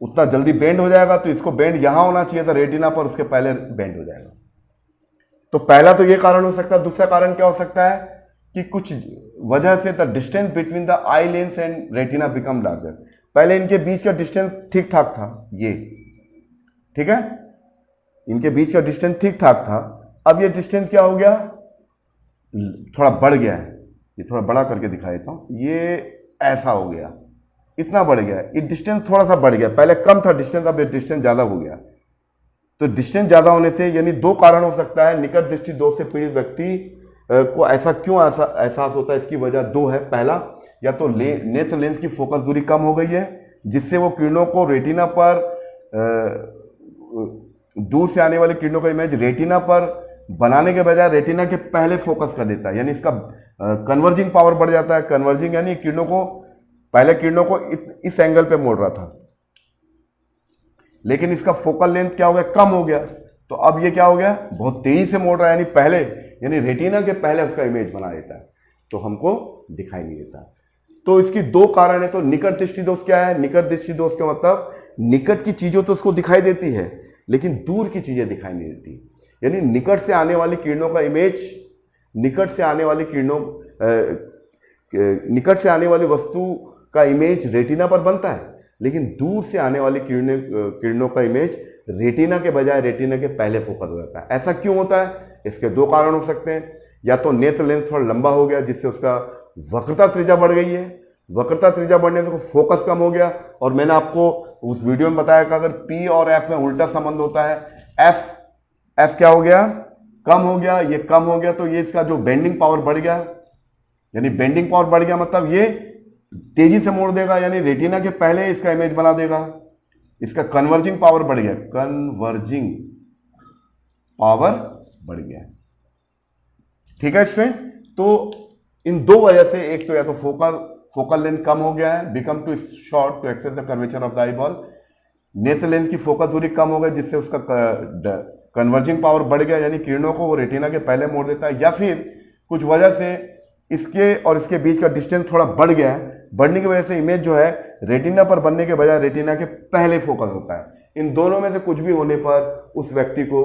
उतना जल्दी बेंड हो जाएगा। तो इसको बेंड यहां होना चाहिए था रेटिना पर, उसके पहले बेंड हो जाएगा। तो पहला तो ये कारण हो सकता है। दूसरा कारण क्या हो सकता है कि कुछ वजह से the distance between the eye lens and retina become larger. पहले इनके बीच का डिस्टेंस ठीक ठाक था, ये ठीक है, इनके बीच का डिस्टेंस ठीक ठाक था। अब ये डिस्टेंस क्या हो गया? थोड़ा बढ़ गया है। ये थोड़ा बड़ा करके दिखा देता हूं, ये ऐसा हो गया, इतना बढ़ गया, ये डिस्टेंस थोड़ा सा बढ़ गया। पहले कम था डिस्टेंस, अब ये डिस्टेंस ज्यादा हो गया। तो डिस्टेंस ज्यादा होने से, यानी दो कारण हो सकता है निकट दृष्टि दोष से पीड़ित व्यक्ति को ऐसा क्यों एहसास होता है। इसकी वजह दो है। पहला, या तो नेत्र लेंस की फोकस दूरी कम हो गई है, जिससे वो किरणों को रेटिना पर, दूर से आने वाली किरणों का इमेज रेटिना पर बनाने के बजाय रेटिना के पहले फोकस कर देता है, यानी इसका कन्वर्जिंग पावर बढ़ जाता है। कन्वर्जिंग यानी किरणों को, पहले किरणों को इस एंगल पे मोड़ रहा था, लेकिन इसका फोकल लेंथ क्या हो गया? कम हो गया। तो अब ये क्या हो गया? बहुत तेजी से मोड़ रहा है, यानी पहले, यानी रेटिना के पहले उसका इमेज बना देता है, तो हमको दिखाई नहीं देता। तो इसकी दो कारण है। तो निकट दृष्टि दोष क्या है? निकट दृष्टि दोष का मतलब निकट की चीजों तो उसको दिखाई देती है, लेकिन दूर की चीजें दिखाई नहीं देती। यानी निकट से आने वाली किरणों का इमेज, निकट से आने वाली किरणों, निकट से आने वाली वस्तु का इमेज रेटिना पर बनता है, लेकिन दूर से आने वाली किरणों का इमेज रेटिना के बजाय रेटिना के पहले फोकस हो जाता है। ऐसा क्यों होता है? इसके दो कारण हो सकते हैं। या तो नेत्र लेंस थोड़ा लंबा हो गया, जिससे उसका वक्रता त्रिज्या बढ़ गई है, वक्रता त्रिज्या बढ़ने से फोकस कम हो गया। और मैंने आपको उस वीडियो में बताया कि अगर P और F में उल्टा संबंध होता है, F क्या हो गया? कम हो गया, ये कम हो गया, तो ये इसका जो बेंडिंग पावर बढ़ गया, यानी बेंडिंग पावर बढ़ गया मतलब ये तेजी से मोड़ देगा, यानी रेटिना के पहले इसका इमेज बना देगा। इसका कन्वर्जिंग पावर बढ़ गया, कन्वर्जिंग पावर बढ़ गया। ठीक है स्टूडेंट, तो इन दो वजह से, एक तो या तो फोकल लेंथ कम हो गया है, become too short to excess the curvature of the eyeball. नेत्र लेंस की फोकस दूरी कम हो गई, जिससे उसका कन्वर्जिंग पावर बढ़ गया, यानी किरणों को वो रेटिना के पहले मोड़ देता है। या फिर कुछ वजह से इसके और इसके बीच का डिस्टेंस थोड़ा बढ़ गया है, बढ़ने की वजह से इमेज जो है रेटिना पर बनने के बजाय रेटिना के पहले फोकस होता है। इन दोनों में से कुछ भी होने पर उस व्यक्ति को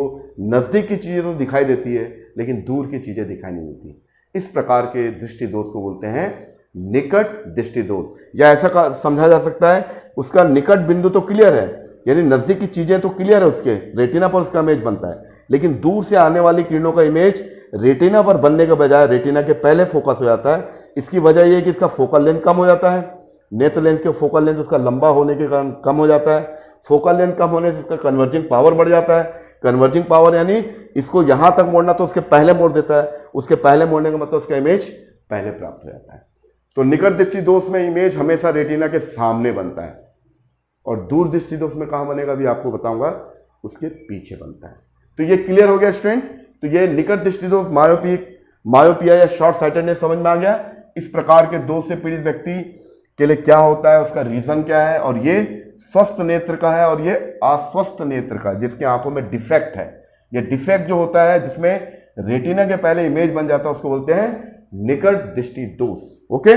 नजदीक की चीजें तो दिखाई देती है, लेकिन दूर की चीजें दिखाई नहीं देती। इस प्रकार के दृष्टि दोष को बोलते हैं निकट दृष्टि दोष। या ऐसा समझा जा सकता है, उसका निकट बिंदु तो क्लियर है, यानी नजदीक की चीजें तो क्लियर है, उसके रेटिना पर उसका इमेज बनता है, लेकिन दूर से आने वाली किरणों का इमेज रेटिना पर बनने के बजाय रेटिना के पहले फोकस हो जाता है। इसकी वजह यह है कि इसका फोकल लेंथ कम हो जाता है, नेत्र लेंस के फोकल लेंथ उसका लंबा होने के कारण कम हो जाता है। फोकल लेंथ कम होने से इसका कन्वर्जिंग पावर बढ़ जाता है। कन्वर्जिंग पावर यानी इसको यहां तक मोड़ना तो उसके पहले मोड़ देता है, उसके पहले मोड़ने का मतलब उसका इमेज पहले प्राप्त हो जाता है। तो निकट दृष्टि दोष में इमेज हमेशा रेटिना के सामने बनता है, और दूर दृष्टि दोष में कहां बनेगा भी आपको बताऊंगा, उसके पीछे बनता है। तो ये क्लियर हो गया स्टूडेंट। तो ये निकट दृष्टि दोष मायोपिया या शॉर्ट साइटेडनेस समझ में आ गया। इस प्रकार के दोष से पीड़ित व्यक्ति के लिए क्या होता है, उसका रीजन क्या है, और ये स्वस्थ नेत्र का है और ये अस्वस्थ नेत्र का, जिसके आंखों में डिफेक्ट है। ये डिफेक्ट जो होता है जिसमें रेटिना के पहले इमेज बन जाता है, उसको बोलते हैं निकट दृष्टि दोष। ओके,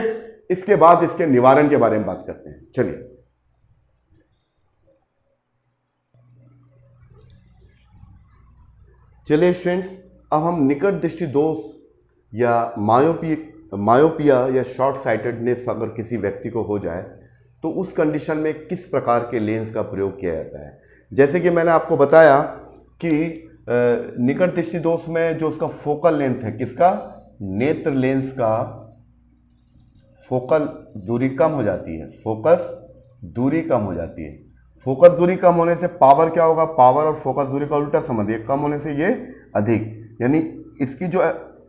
इसके बाद इसके निवारण के बारे में बात करते हैं। चलिए स्टूडेंट्स, अब हम निकट दृष्टि दोष या मायोपिया या शॉर्ट साइटेडनेस अगर किसी व्यक्ति को हो जाए तो उस कंडीशन में किस प्रकार के लेंस का प्रयोग किया जाता है। जैसे कि मैंने आपको बताया कि निकट दृष्टि दोष में जो उसका फोकल लेंथ है, किसका, नेत्र लेंस का फोकल दूरी कम हो जाती है, फोकस दूरी कम हो जाती है। फोकस दूरी कम होने से पावर क्या होगा, पावर और फोकस दूरी का उल्टा संबंध है, कम होने से ये अधिक, यानी इसकी जो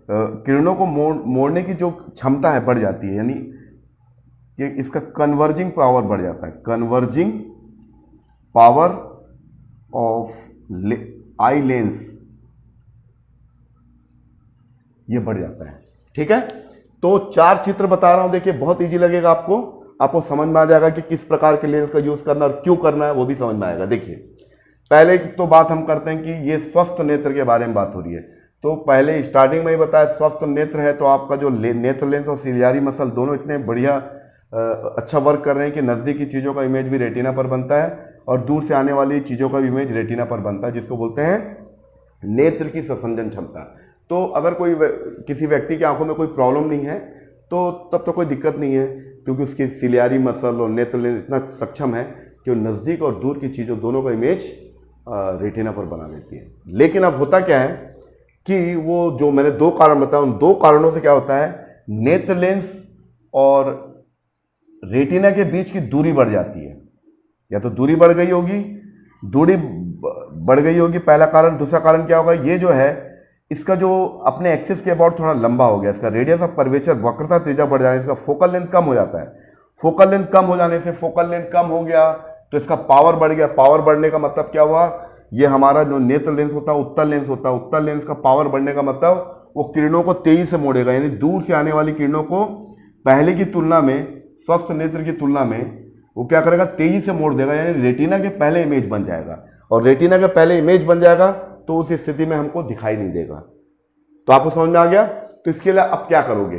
किरणों को मोड़ने की जो क्षमता है बढ़ जाती है, यानी कि इसका कन्वर्जिंग पावर बढ़ जाता है, converging power of eye lens ये बढ़ जाता है। ठीक है, तो 4 चित्र बता रहा हूं, देखिए बहुत इजी लगेगा आपको समझ में आ जाएगा कि किस प्रकार के लेंस का यूज करना और क्यों करना है, वो भी समझ में आएगा। देखिए पहले तो बात हम करते हैं कि ये स्वस्थ नेत्र के बारे में बात हो रही है, तो पहले स्टार्टिंग में ही बताया स्वस्थ नेत्र है तो आपका जो नेत्र लेंस और सिलियारी मसल दोनों इतने बढ़िया अच्छा वर्क कर रहे हैं कि नज़दीकी चीज़ों का इमेज भी रेटिना पर बनता है और दूर से आने वाली चीज़ों का भी इमेज रेटिना पर बनता है, जिसको बोलते हैं नेत्र की संसंजन क्षमता। तो अगर कोई किसी व्यक्ति की आंखों में कोई प्रॉब्लम नहीं है तो तब तो कोई दिक्कत नहीं है, क्योंकि उसकी सिलियारी मसल और नेत्र लेंस इतना सक्षम है कि वो नज़दीक और दूर की चीज़ों दोनों का इमेज रेटिना पर बना लेती है। लेकिन अब होता क्या है कि वो जो मैंने 2 कारण बताया, उन 2 कारणों से क्या होता है, नेत्र लेंस और रेटिना के बीच की दूरी बढ़ जाती है, या तो दूरी बढ़ गई होगी, दूरी बढ़ गई होगी पहला कारण। दूसरा कारण क्या होगा, ये जो है इसका जो अपने एक्सिस के अबाउट थोड़ा लंबा हो गया, इसका रेडियस ऑफ कर्वेचर वक्रता त्रिज्या बढ़ जाने से इसका फोकल लेंथ कम हो जाता है। फोकल लेंथ कम हो जाने से फोकल लेंथ कम हो गया तो इसका पावर बढ़ गया। पावर बढ़ने का मतलब क्या हुआ, ये हमारा जो नेत्र लेंस होता है उत्तल लेंस होता है, उत्तल लेंस का पावर बढ़ने का मतलब वो किरणों को तेजी से मोड़ेगा, यानी दूर से आने वाली किरणों को पहले की तुलना में, स्वस्थ नेत्र की तुलना में वो क्या करेगा, तेजी से मोड़ देगा, यानी रेटिना के पहले इमेज बन जाएगा। और रेटिना के पहले इमेज बन जाएगा तो उस स्थिति में हमको दिखाई नहीं देगा। तो आपको समझ में आ गया। तो इसके लिए अब क्या करोगे,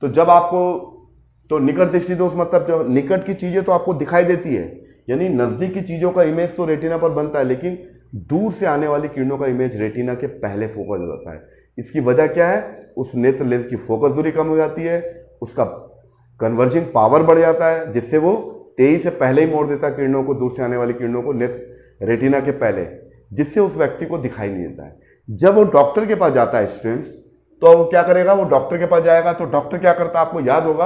तो जब आपको तो निकट दृष्टि दोष मतलब जो निकट की चीजें तो आपको दिखाई देती है, यानी नजदीक की चीजों का इमेज तो रेटिना पर बनता है, लेकिन दूर से आने वाली किरणों का इमेज रेटिना के पहले फोकस हो जाता है। इसकी वजह क्या है, उस नेत्र लेंस की फोकस दूरी कम हो जाती है, उसका कन्वर्जिंग पावर बढ़ जाता है, जिससे वो तेजी से पहले ही मोड़ देता है किरणों को, दूर से आने वाली किरणों को रेटिना के पहले, जिससे उस व्यक्ति को दिखाई नहीं देता है। जब वो डॉक्टर के पास जाता है स्टूडेंट्स, तो वो क्या करेगा, वो डॉक्टर के पास जाएगा तो डॉक्टर क्या करता है, आपको याद होगा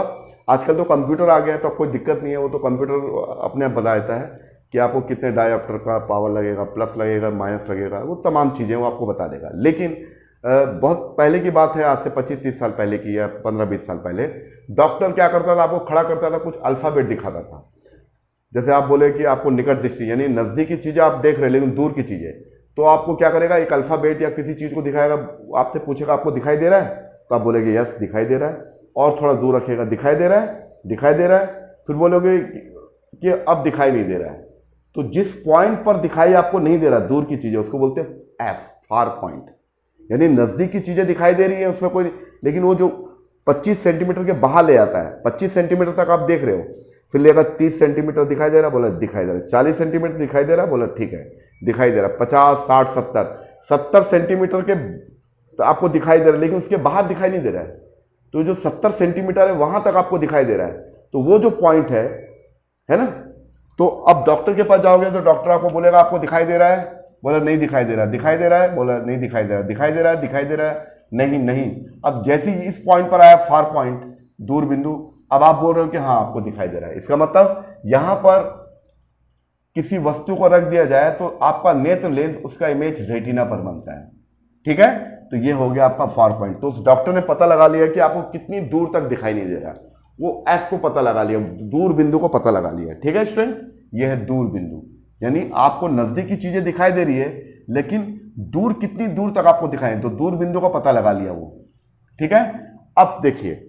आजकल तो कंप्यूटर आ गया है तो अब कोई दिक्कत नहीं है, वो तो कंप्यूटर अपने आप बता देता है कि आपको कितने डायोप्टर का पावर लगेगा, प्लस लगेगा, माइनस लगेगा, वो तमाम चीज़ें वो आपको बता देगा। लेकिन बहुत पहले की बात है, आज से 25-30 साल पहले की या 15-20 साल पहले, डॉक्टर क्या करता था, आपको खड़ा करता था, कुछ अल्फ़ाबेट दिखाता था। जैसे आप बोले कि आपको निकट दृष्टि यानी नज़दीकी चीज़ें आप देख रहे हैं लेकिन दूर की चीज़ें, तो आपको क्या करेगा, एक अल्फ़ाबेट या किसी चीज़ को दिखाएगा, आपसे पूछेगा आपको दिखाई दे रहा है, तो आप बोलेगे यस दिखाई दे रहा है, और थोड़ा दूर रखेगा, दिखाई दे रहा है, दिखाई दे रहा है, फिर बोलोगे कि अब दिखाई नहीं दे रहा है। तो जिस पॉइंट पर दिखाई आपको नहीं दे रहा दूर की चीज़ें, उसको बोलते हैं एफ, फार पॉइंट, यानी नज़दीक की चीज़ें दिखाई दे रही है उसमें कोई, लेकिन वो जो 25 सेंटीमीटर के बाहर ले आता है, 25 सेंटीमीटर तक आप देख रहे हो, फिर लेगा 30 सेंटीमीटर दिखाई दे रहा, बोला दिखाई दे रहा, 40 सेंटीमीटर दिखाई दे रहा, बोला ठीक है दिखाई दे रहा, 50, 60, 70 सेंटीमीटर के तो आपको दिखाई दे रहा है, लेकिन उसके बाहर दिखाई नहीं दे रहा है। तो जो 70 सेंटीमीटर है वहां तक आपको दिखाई दे रहा है, तो वो जो पॉइंट है ना, तो अब डॉक्टर के पास जाओगे तो डॉक्टर आपको बोलेगा आपको दिखाई दे रहा है, बोला नहीं दिखाई दे रहा, दिखाई दे रहा है, बोला नहीं दिखाई दे रहा, दिखाई दे रहा है, दिखाई दे रहा है, नहीं। अब जैसे ही इस पॉइंट पर आया फार पॉइंट, दूर बिंदु, अब आप बोल रहे हो कि हाँ आपको दिखाई दे रहा है। इसका मतलब यहां पर किसी वस्तु को रख दिया जाए तो आपका नेत्र लेंस उसका इमेज रेटिना पर बनता है, ठीक है। तो ये हो गया आपका फार पॉइंट। तो उस डॉक्टर ने पता लगा लिया कि आपको कितनी दूर तक दिखाई नहीं दे रहा, वो एफ को पता लगा लिया, दूर बिंदु को पता लगा लिया, ठीक है स्टूडेंट। ये है दूर बिंदु, यानी आपको नजदीकी चीजें दिखाई दे रही है लेकिन दूर कितनी दूर तक आपको दिखाई, तो दूर बिंदु का पता लगा लिया वो, ठीक है। अब देखिए,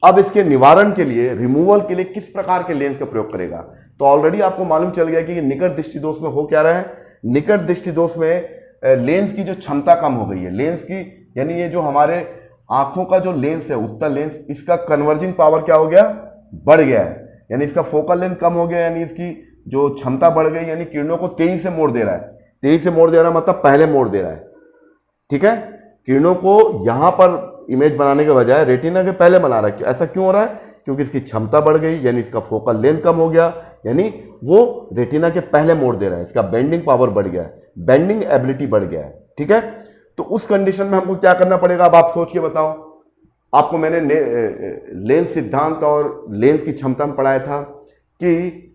अब इसके निवारण के लिए, रिमूवल के लिए किस प्रकार के लेंस का प्रयोग करेगा। तो ऑलरेडी आपको मालूम चल गया कि निकट दृष्टि दोष में हो क्या रहा है। निकट दृष्टि दोष में लेंस की जो क्षमता कम हो गई है, लेंस की यानी ये जो हमारे आंखों का जो लेंस है उत्तल लेंस, इसका कन्वर्जिंग पावर क्या हो गया, बढ़ गया है, यानी इसका फोकल लेंथ कम हो गया, यानी इसकी जो क्षमता बढ़ गई, यानी किरणों को तेजी से मोड़ दे रहा है। तेजी से मोड़ दे रहा है मतलब पहले मोड़ दे रहा है, ठीक है। किरणों को यहां पर इमेज बनाने के बजाय रेटिना के पहले बना रहा है। ऐसा क्यों हो रहा है, क्योंकि इसकी क्षमता बढ़ गई, यानी इसका फोकल लेंथ कम हो गया, यानी वो रेटिना के पहले मोड़ दे रहा है, इसका बेंडिंग पावर बढ़ गया है, बेंडिंग एबिलिटी बढ़ गया है, ठीक है। तो उस कंडीशन में हमको क्या करना पड़ेगा, अब आप सोच के बताओ। आपको मैंने लेंस सिद्धांत और लेंस की क्षमता में पढ़ाया था कि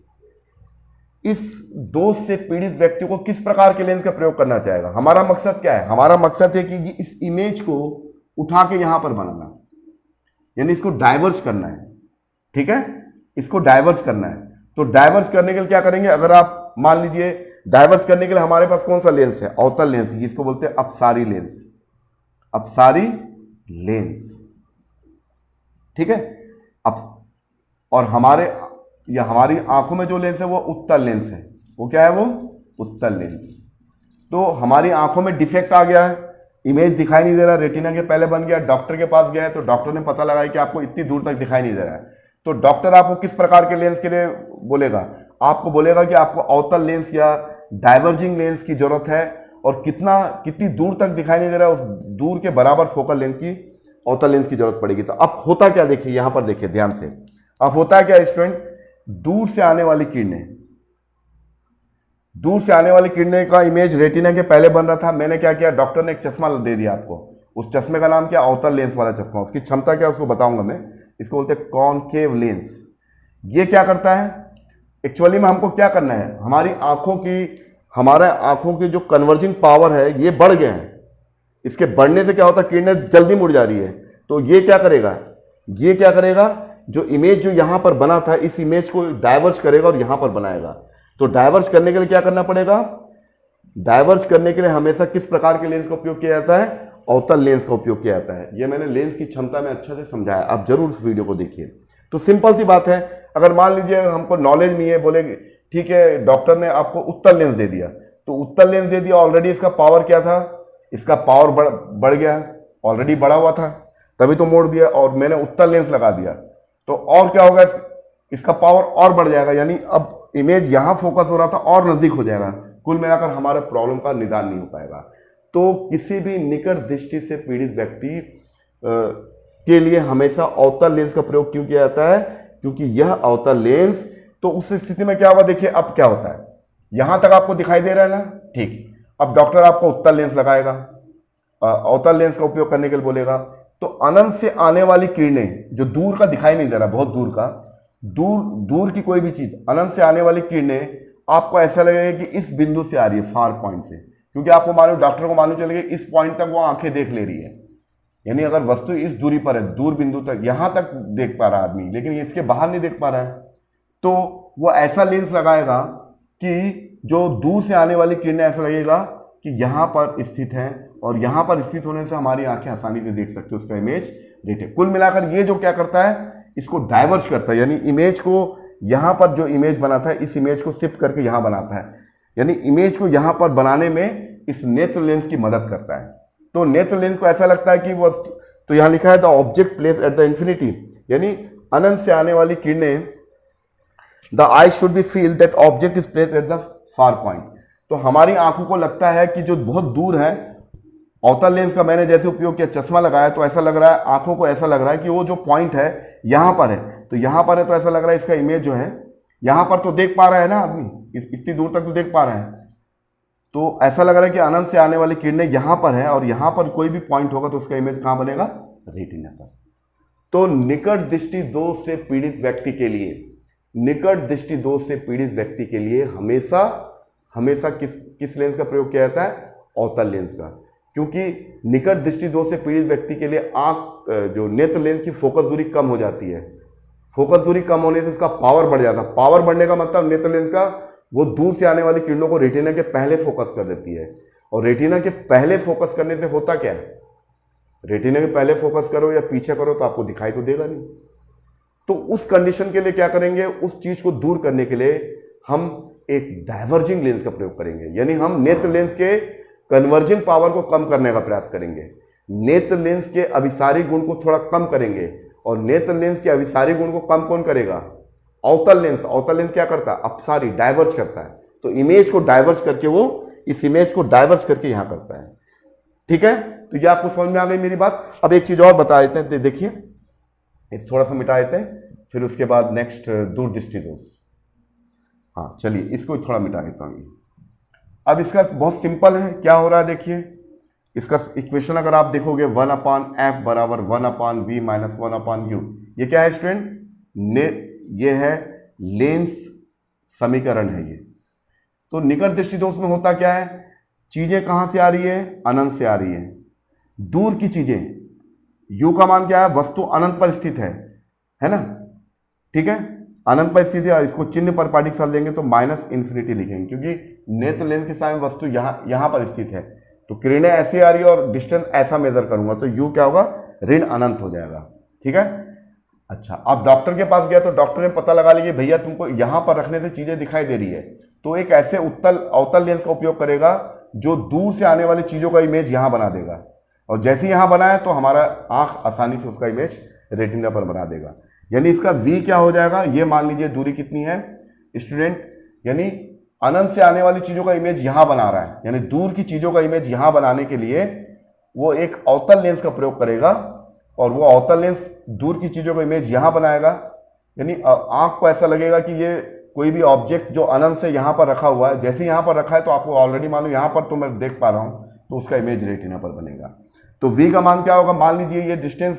इस दोष से पीड़ित व्यक्ति को किस प्रकार के लेंस का प्रयोग करना चाहेगा। हमारा मकसद क्या है, हमारा मकसद है कि इस इमेज को उठा के यहां पर बनाना, यानी इसको डाइवर्ज करना है, ठीक है, इसको डाइवर्ज करना है। तो डाइवर्ज करने के लिए क्या करेंगे, अगर आप मान लीजिए डाइवर्ज करने के लिए हमारे पास कौन सा लेंस है, अवतल लेंस, जिसको बोलते हैं अपसारी लेंस, अपसारी लेंस, ठीक है। अब और हमारी आंखों में जो लेंस है वो उत्तल लेंस है, वो क्या है, वो उत्तल लेंस। तो हमारी आंखों में डिफेक्ट आ गया है, इमेज दिखाई नहीं दे रहा, रेटिना के पहले बन गया, डॉक्टर के पास गया है तो डॉक्टर ने पता लगाया कि आपको इतनी दूर तक दिखाई नहीं दे रहा है। तो डॉक्टर आपको किस प्रकार के लेंस के लिए बोलेगा, आपको बोलेगा कि आपको अवतल लेंस या डाइवर्जिंग लेंस की जरूरत है, और कितनी दूर तक दिखाई नहीं दे रहा है, उस दूर के बराबर फोकल लेंथ की अवतल लेंस की जरूरत पड़ेगी। तो अब होता क्या, देखिए यहां पर देखिए ध्यान से, अब होता है क्या स्टूडेंट, दूर से आने वाली किरणें का इमेज रेटिना के पहले बन रहा था। मैंने क्या किया, डॉक्टर ने एक चश्मा दे दिया आपको, उस चश्मे का नाम क्या, अवतल लेंस वाला चश्मा। उसकी क्षमता क्या उसको बताऊंगा मैं, इसको बोलते हैं कॉनकेव लेंस। ये क्या करता है, एक्चुअली में हमको क्या करना है, हमारे आंखों की जो कन्वर्जिंग पावर है ये बढ़ गया है, इसके बढ़ने से क्या होता है, किरणें जल्दी मुड़ जा रही है। तो ये क्या करेगा, जो इमेज जो यहां पर बना था, इस इमेज को डाइवर्ज करेगा और यहां पर बनाएगा। तो डाइवर्ज करने के लिए क्या करना पड़ेगा, डाइवर्ज करने के लिए हमेशा किस प्रकार के लेंस का उपयोग किया जाता है, अवतल लेंस का उपयोग किया जाता है। ये मैंने लेंस की क्षमता में अच्छे से समझाया, आप जरूर इस वीडियो को देखिए। तो सिंपल सी बात है, अगर मान लीजिए हमको नॉलेज नहीं है, बोले ठीक है डॉक्टर ने आपको उत्तल लेंस दे दिया, तो उत्तल लेंस दे दिया, ऑलरेडी इसका पावर क्या था, इसका पावर बढ़ गया, ऑलरेडी बढ़ा हुआ था तभी तो मोड़ दिया, और मैंने उत्तल लेंस लगा दिया तो और क्या होगा, इसका पावर और बढ़ जाएगा, यानी अब इमेज यहां फोकस हो रहा था और नजदीक हो जाएगा। कुल मिलाकर हमारे प्रॉब्लम का निदान नहीं हो पाएगा। तो किसी भी निकट दृष्टि से पीड़ित व्यक्ति के लिए हमेशा अवतल लेंस का प्रयोग क्यों किया जाता है, क्योंकि यह अवतल लेंस, तो उस स्थिति में क्या होगा, देखिए अब क्या होता है, यहां तक आपको दिखाई दे रहा है ना, ठीक। अब डॉक्टर आपको उत्तल लेंस लगाएगा, अवतल लेंस का उपयोग करने के लिए बोलेगा, तो अनंत से आने वाली किरणें, जो दूर का दिखाई नहीं दे रहा, बहुत दूर का, दूर की कोई भी चीज, अनंत से आने वाली किरणें आपको ऐसा लगेगा कि इस बिंदु से आ रही है, फार पॉइंट से, क्योंकि आपको मालूम, डॉक्टर को मालूम चलेगा इस पॉइंट तक वो आंखें देख ले रही है, यानी अगर वस्तु इस दूरी पर है, दूर बिंदु तक, यहां तक देख पा रहा है आदमी, लेकिन इसके बाहर नहीं देख पा रहा है, तो वो ऐसा लेंस लगाएगा कि जो दूर से आने वाली किरणें ऐसा लगेगा कि यहां पर स्थित है, और यहां पर स्थित होने से हमारी आंखें आसानी से देख सकते हो उसका इमेज रेट। कुल मिलाकर ये जो क्या करता है, इसको डाइवर्ज करता है, यानी इमेज को यहां पर जो इमेज बना था, इस इमेज को शिफ्ट करके यहां बनाता है, यानी इमेज को यहां पर बनाने में इस नेत्र लेंस की मदद करता है। तो नेत्र लेंस को ऐसा लगता है कि वस्तु, तो यहां लिखा है the object place at the infinity, यानी अनंत से आने वाली किरणें, the I should be feel that object is place at the far point. तो हमारी आंखों को लगता है कि जो बहुत दूर है, अवतल लेंस का मैंने जैसे उपयोग किया, चश्मा लगाया, तो ऐसा लग रहा है, आंखों को ऐसा लग रहा है कि वो जो पॉइंट है यहां पर है, तो यहां पर है, तो ऐसा लग रहा है इसका इमेज जो है यहां पर तो देख पा रहा है ना आदमी, इतनी दूर तक तो देख पा रहा है, तो ऐसा लग रहा है कि अनंत से आने वाली किरणें यहां पर है, और यहां पर कोई भी पॉइंट होगा तो उसका इमेज कहां बनेगा, रेटिना पर। तो निकट दृष्टि दोष से पीड़ित व्यक्ति के लिए हमेशा किस लेंस का प्रयोग किया जाता है, अवतल लेंस का, क्योंकि निकट दृष्टि दोष से पीड़ित व्यक्ति के लिए जो नेत्र लेंस की फोकस दूरी कम हो जाती है, फोकस दूरी कम होने से उसका पावर बढ़ जाता है। पावर बढ़ने का मतलब नेत्र लेंस का, वो दूर से आने वाली किरणों को रेटिना के पहले फोकस कर देती है, और रेटिना के पहले फोकस करने से होता क्या है, रेटिना के पहले फोकस करो या पीछे करो तो आपको दिखाई तो देगा नहीं। तो उस कंडीशन के लिए क्या करेंगे, उस चीज को दूर करने के लिए हम एक डाइवर्जिंग लेंस का प्रयोग करेंगे, यानी हम नेत्र लेंस के कन्वर्जिंग पावर को कम करने का प्रयास करेंगे, नेत्र लेंस के अभिसारी गुण को थोड़ा कम करेंगे, और नेत्र लेंस के अभिसारी गुण को कम कौन करेगा, अवतल लेंस क्या करता है, अपसारी, डाइवर्ज करता है, तो इमेज को डाइवर्ज करके वो इस इमेज को डाइवर्ज करके यहां करता है, ठीक है। तो ये आपको समझ में आ गई मेरी बात। अब एक चीज और बता देते हैं, देखिए इस थोड़ा सा मिटा देते हैं, फिर उसके बाद नेक्स्ट दूरदृष्टि दोष। हाँ चलिए इसको थोड़ा मिटा देता हूं। अब इसका बहुत सिंपल है, क्या हो रहा है देखिए, इसका इक्वेशन अगर आप देखोगे 1/f बराबर 1/v माइनस 1/u, ये क्या है स्टूडेंट, ये है लेंस समीकरण है, तो निकट दृष्टि दोष में होता क्या है, चीजें कहां से आ रही है, अनंत से आ रही है। दूर की चीजें, u का मान क्या है, वस्तु अनंत पर स्थित है ना, ठीक है, अनंत पर स्थित है। इसको चिन्ह पर पाटी के साथ लेंगे तो माइनस इन्फिनिटी लिखेंगे, क्योंकि नेत्र लेंस के सामने वस्तु यहां पर स्थित है, तो किरणें ऐसे आ रही है और डिस्टेंस ऐसा मेजर करूंगा तो u क्या होगा, ऋण अनंत हो जाएगा, ठीक है। अच्छा, अब डॉक्टर के पास गया तो डॉक्टर ने पता लगा लिया भैया तुमको यहां पर रखने से चीजें दिखाई दे रही है, तो एक ऐसे अवतल लेंस का उपयोग करेगा जो दूर से आने वाली चीजों का इमेज यहां बना देगा, और जैसे ही यहां बनाए तो हमारा आंख आसानी से उसका इमेज रेटिना पर बना देगा। यानी इसका v क्या हो जाएगा, ये मान लीजिए दूरी कितनी है स्टूडेंट, यानी अनंत से आने वाली चीजों का इमेज यहां बना रहा है, यानी दूर की चीजों का इमेज यहां बनाने के लिए वो एक अवतल लेंस का प्रयोग करेगा, और वो अवतल लेंस दूर की चीजों का इमेज यहां बनाएगा। यानी आंख को ऐसा लगेगा कि ये कोई भी ऑब्जेक्ट जो अनंत से यहां पर रखा हुआ है, जैसे यहां पर रखा है तो आपको ऑलरेडी मालूम यहां पर तो मैं देख पा रहा हूं, तो उसका इमेज रेटिना पर बनेगा। तो v का मान क्या होगा, मान लीजिए ये डिस्टेंस,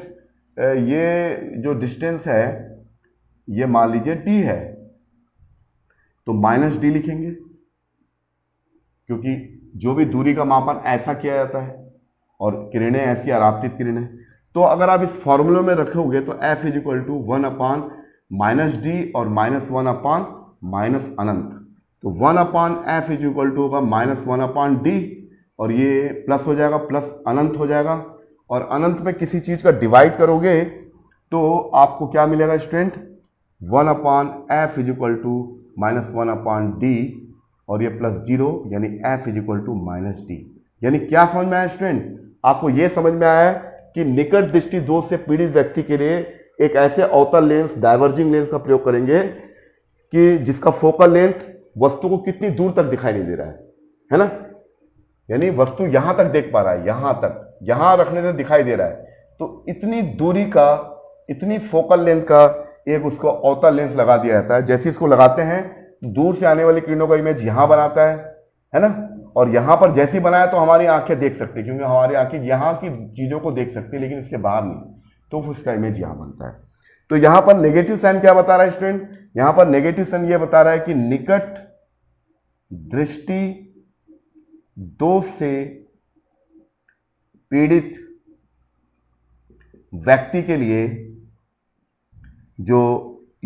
ये जो डिस्टेंस है ये मान लीजिए d है, तो -d लिखेंगे, क्योंकि जो भी दूरी का मापन ऐसा किया जाता है और किरणें ऐसी आरापतित किरणें। तो अगर आप इस फॉर्मूले में रखोगे तो f = 1/-d और -1/- अनंत, तो 1/f होगा -1/d, और ये प्लस हो जाएगा, प्लस अनंत हो जाएगा, और अनंत में किसी चीज का डिवाइड करोगे तो आपको क्या मिलेगा स्टूडेंट, 1/f = -1/d, और ये +0, यानी f = -d। यानी क्या समझ में आया स्टूडेंट, आपको ये समझ में आया कि निकट दृष्टि दोष से पीड़ित व्यक्ति के लिए एक ऐसे अवतल लेंस, डाइवर्जिंग लेंस का प्रयोग करेंगे कि जिसका फोकल लेंथ वस्तु को कितनी दूर तक दिखाई नहीं दे रहा है ना, यानी वस्तु यहां तक देख पा रहा है, यहां तक, यहां रखने से दिखाई दे रहा है, तो इतनी दूरी का, इतनी फोकल लेंथ का एक उसको अवतल लेंस लगा दिया जाता है। जैसे इसको लगाते हैं तो दूर से आने वाली किरणों का इमेज यहां बनाता है ना, और यहां पर जैसे ही बनाया तो हमारी आंखें देख सकती है, क्योंकि हमारी आंखें यहां की चीजों को देख सकती है लेकिन इसके बाहर नहीं, तो उसका इमेज यहां बनता है। तो यहां पर नेगेटिव साइन क्या बता रहा है स्टूडेंट, यहां पर नेगेटिव साइन ये बता रहा है कि निकट दृष्टि दोष से पीड़ित व्यक्ति के लिए, जो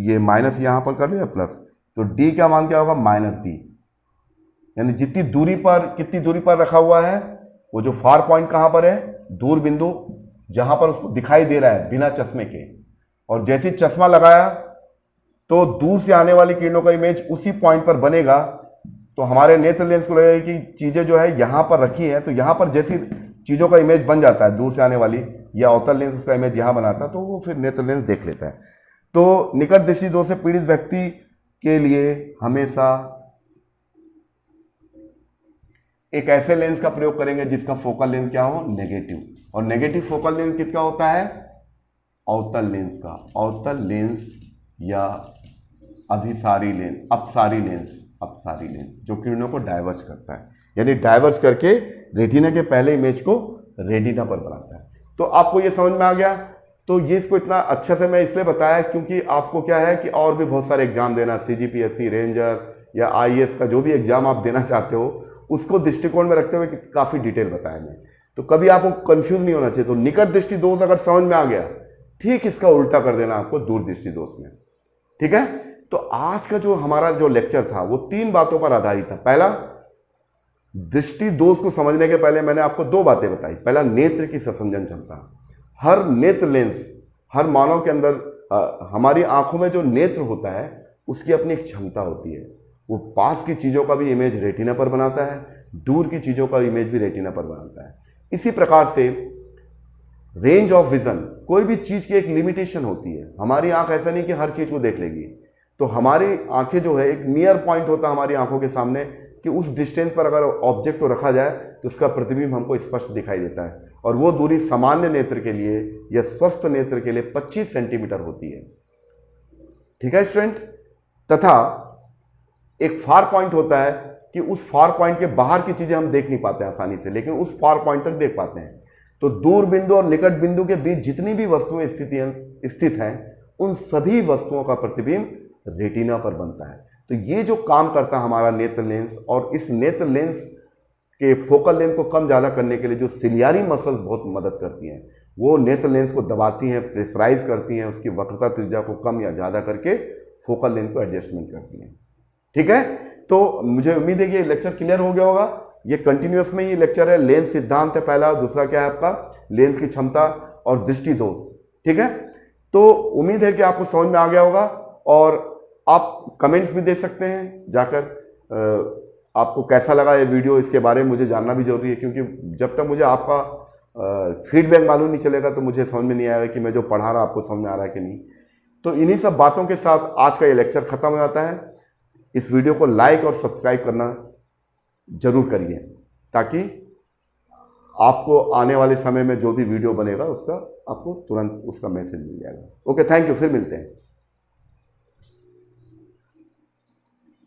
ये माइनस यहां पर कर लिया प्लस, तो d का मान क्या होगा, -d, यानी जितनी दूरी पर, कितनी दूरी पर रखा हुआ है, वो जो फार पॉइंट कहां पर है, दूर बिंदु जहां पर उसको दिखाई दे रहा है बिना चश्मे के, और जैसे चश्मा लगाया तो दूर से आने वाली किरणों का इमेज उसी पॉइंट पर बनेगा, तो हमारे नेत्र लेंस को लगेगा कि चीजें जो है यहां पर रखी है, तो यहां पर जैसी चीजों का इमेज बन जाता है दूर से आने वाली, या अवतल लेंस उसका इमेज यहां बनाता है, तो वो फिर नेत्र लेंस देख लेता है। तो निकट दृष्टि दोष से पीड़ित व्यक्ति के लिए हमेशा एक ऐसे लेंस का प्रयोग करेंगे जिसका फोकल लेंथ क्या हो, नेगेटिव, और नेगेटिव फोकल लेंथ कितना होता है, अवतल लेंस का, अवतल लेंस या अभिसारी लेंस, अपसारी लेंस, अपसारी लेंस, जो किरणों को डाइवर्ज करता है, यानी डाइवर्ज करके रेटिना के पहले इमेज को रेटिना पर बनाता है। तो आपको ये समझ में आ गया। तो ये इसको इतना अच्छा से मैं इसलिए बताया क्योंकि आपको क्या है कि और भी बहुत सारे एग्जाम देना, CGPSC, रेंजर या IAS का जो भी एग्जाम आप देना चाहते हो, उसको दृष्टिकोण में रखते हुए काफी डिटेल बताया मैं, तो कभी आपको कंफ्यूज नहीं होना चाहिए। तो निकट दृष्टि दोष अगर समझ में आ गया, ठीक इसका उल्टा कर देना आपको दूर दृष्टि दोष में, ठीक है। तो आज का जो हमारा जो लेक्चर था वो 3 बातों पर आधारित था। पहला, दृष्टि दोष को समझने के पहले मैंने आपको 2 बातें बताई। पहला, नेत्र की संसंजन क्षमता, हर नेत्र लेंस, हर मानव के अंदर हमारी आंखों में जो नेत्र होता है उसकी अपनी एक क्षमता होती है, वो पास की चीजों का भी इमेज रेटिना पर बनाता है, दूर की चीजों का इमेज भी रेटिना पर बनाता है। इसी प्रकार से रेंज ऑफ विजन, कोई भी चीज की एक लिमिटेशन होती है। हमारी आंख ऐसा नहीं कि हर चीज को देख लेगी, तो हमारी आंखें जो है एक नियर पॉइंट होता है हमारी आंखों के सामने कि उस डिस्टेंस पर अगर ऑब्जेक्ट को रखा जाए तो उसका प्रतिबिंब हमको स्पष्ट दिखाई देता है, और वो दूरी सामान्य नेत्र के लिए या स्वस्थ नेत्र के लिए 25 सेंटीमीटर होती है, ठीक है स्टूडेंट। तथा एक फार पॉइंट होता है कि उस फार पॉइंट के बाहर की चीजें हम देख नहीं पाते आसानी से, लेकिन उस फार पॉइंट तक देख पाते हैं। तो दूर बिंदु और निकट बिंदु के बीच जितनी भी वस्तुएं स्थित हैं, उन सभी वस्तुओं का प्रतिबिंब रेटिना पर बनता है। तो ये जो काम करता है हमारा नेत्र लेंस, और इस नेत्र लेंस के फोकल लेंथ को कम ज़्यादा करने के लिए जो सिलियारी मसल्स बहुत मदद करती हैं, वो नेत्र लेंस को दबाती हैं, प्रेशराइज करती हैं, उसकी वक्रता त्रिज्या को कम या ज़्यादा करके फोकल लेंथ को एडजस्टमेंट करती हैं। ठीक है, तो मुझे उम्मीद है कि ये लेक्चर क्लियर हो गया होगा। ये कंटिन्यूअस में ये लेक्चर है। लेंस सिद्धांत है पहला, दूसरा क्या है आपका लेंस की क्षमता और दृष्टि दोष। ठीक है, तो उम्मीद है कि आपको समझ में आ गया होगा, और आप कमेंट्स भी दे सकते हैं जाकर। आपको कैसा लगा ये वीडियो, इसके बारे में मुझे जानना भी जरूरी है, क्योंकि जब तक मुझे आपका फीडबैक मालूम नहीं चलेगा तो मुझे समझ में नहीं आएगा कि मैं जो पढ़ा रहा आपको समझ में आ रहा है कि नहीं। तो इन्हीं सब बातों के साथ आज का ये लेक्चर खत्म हो जाता है। इस वीडियो को लाइक और सब्सक्राइब करना जरूर करिए, ताकि आपको आने वाले समय में जो भी वीडियो बनेगा उसका आपको तुरंत उसका मैसेज मिल जाएगा। ओके, थैंक यू, फिर मिलते हैं।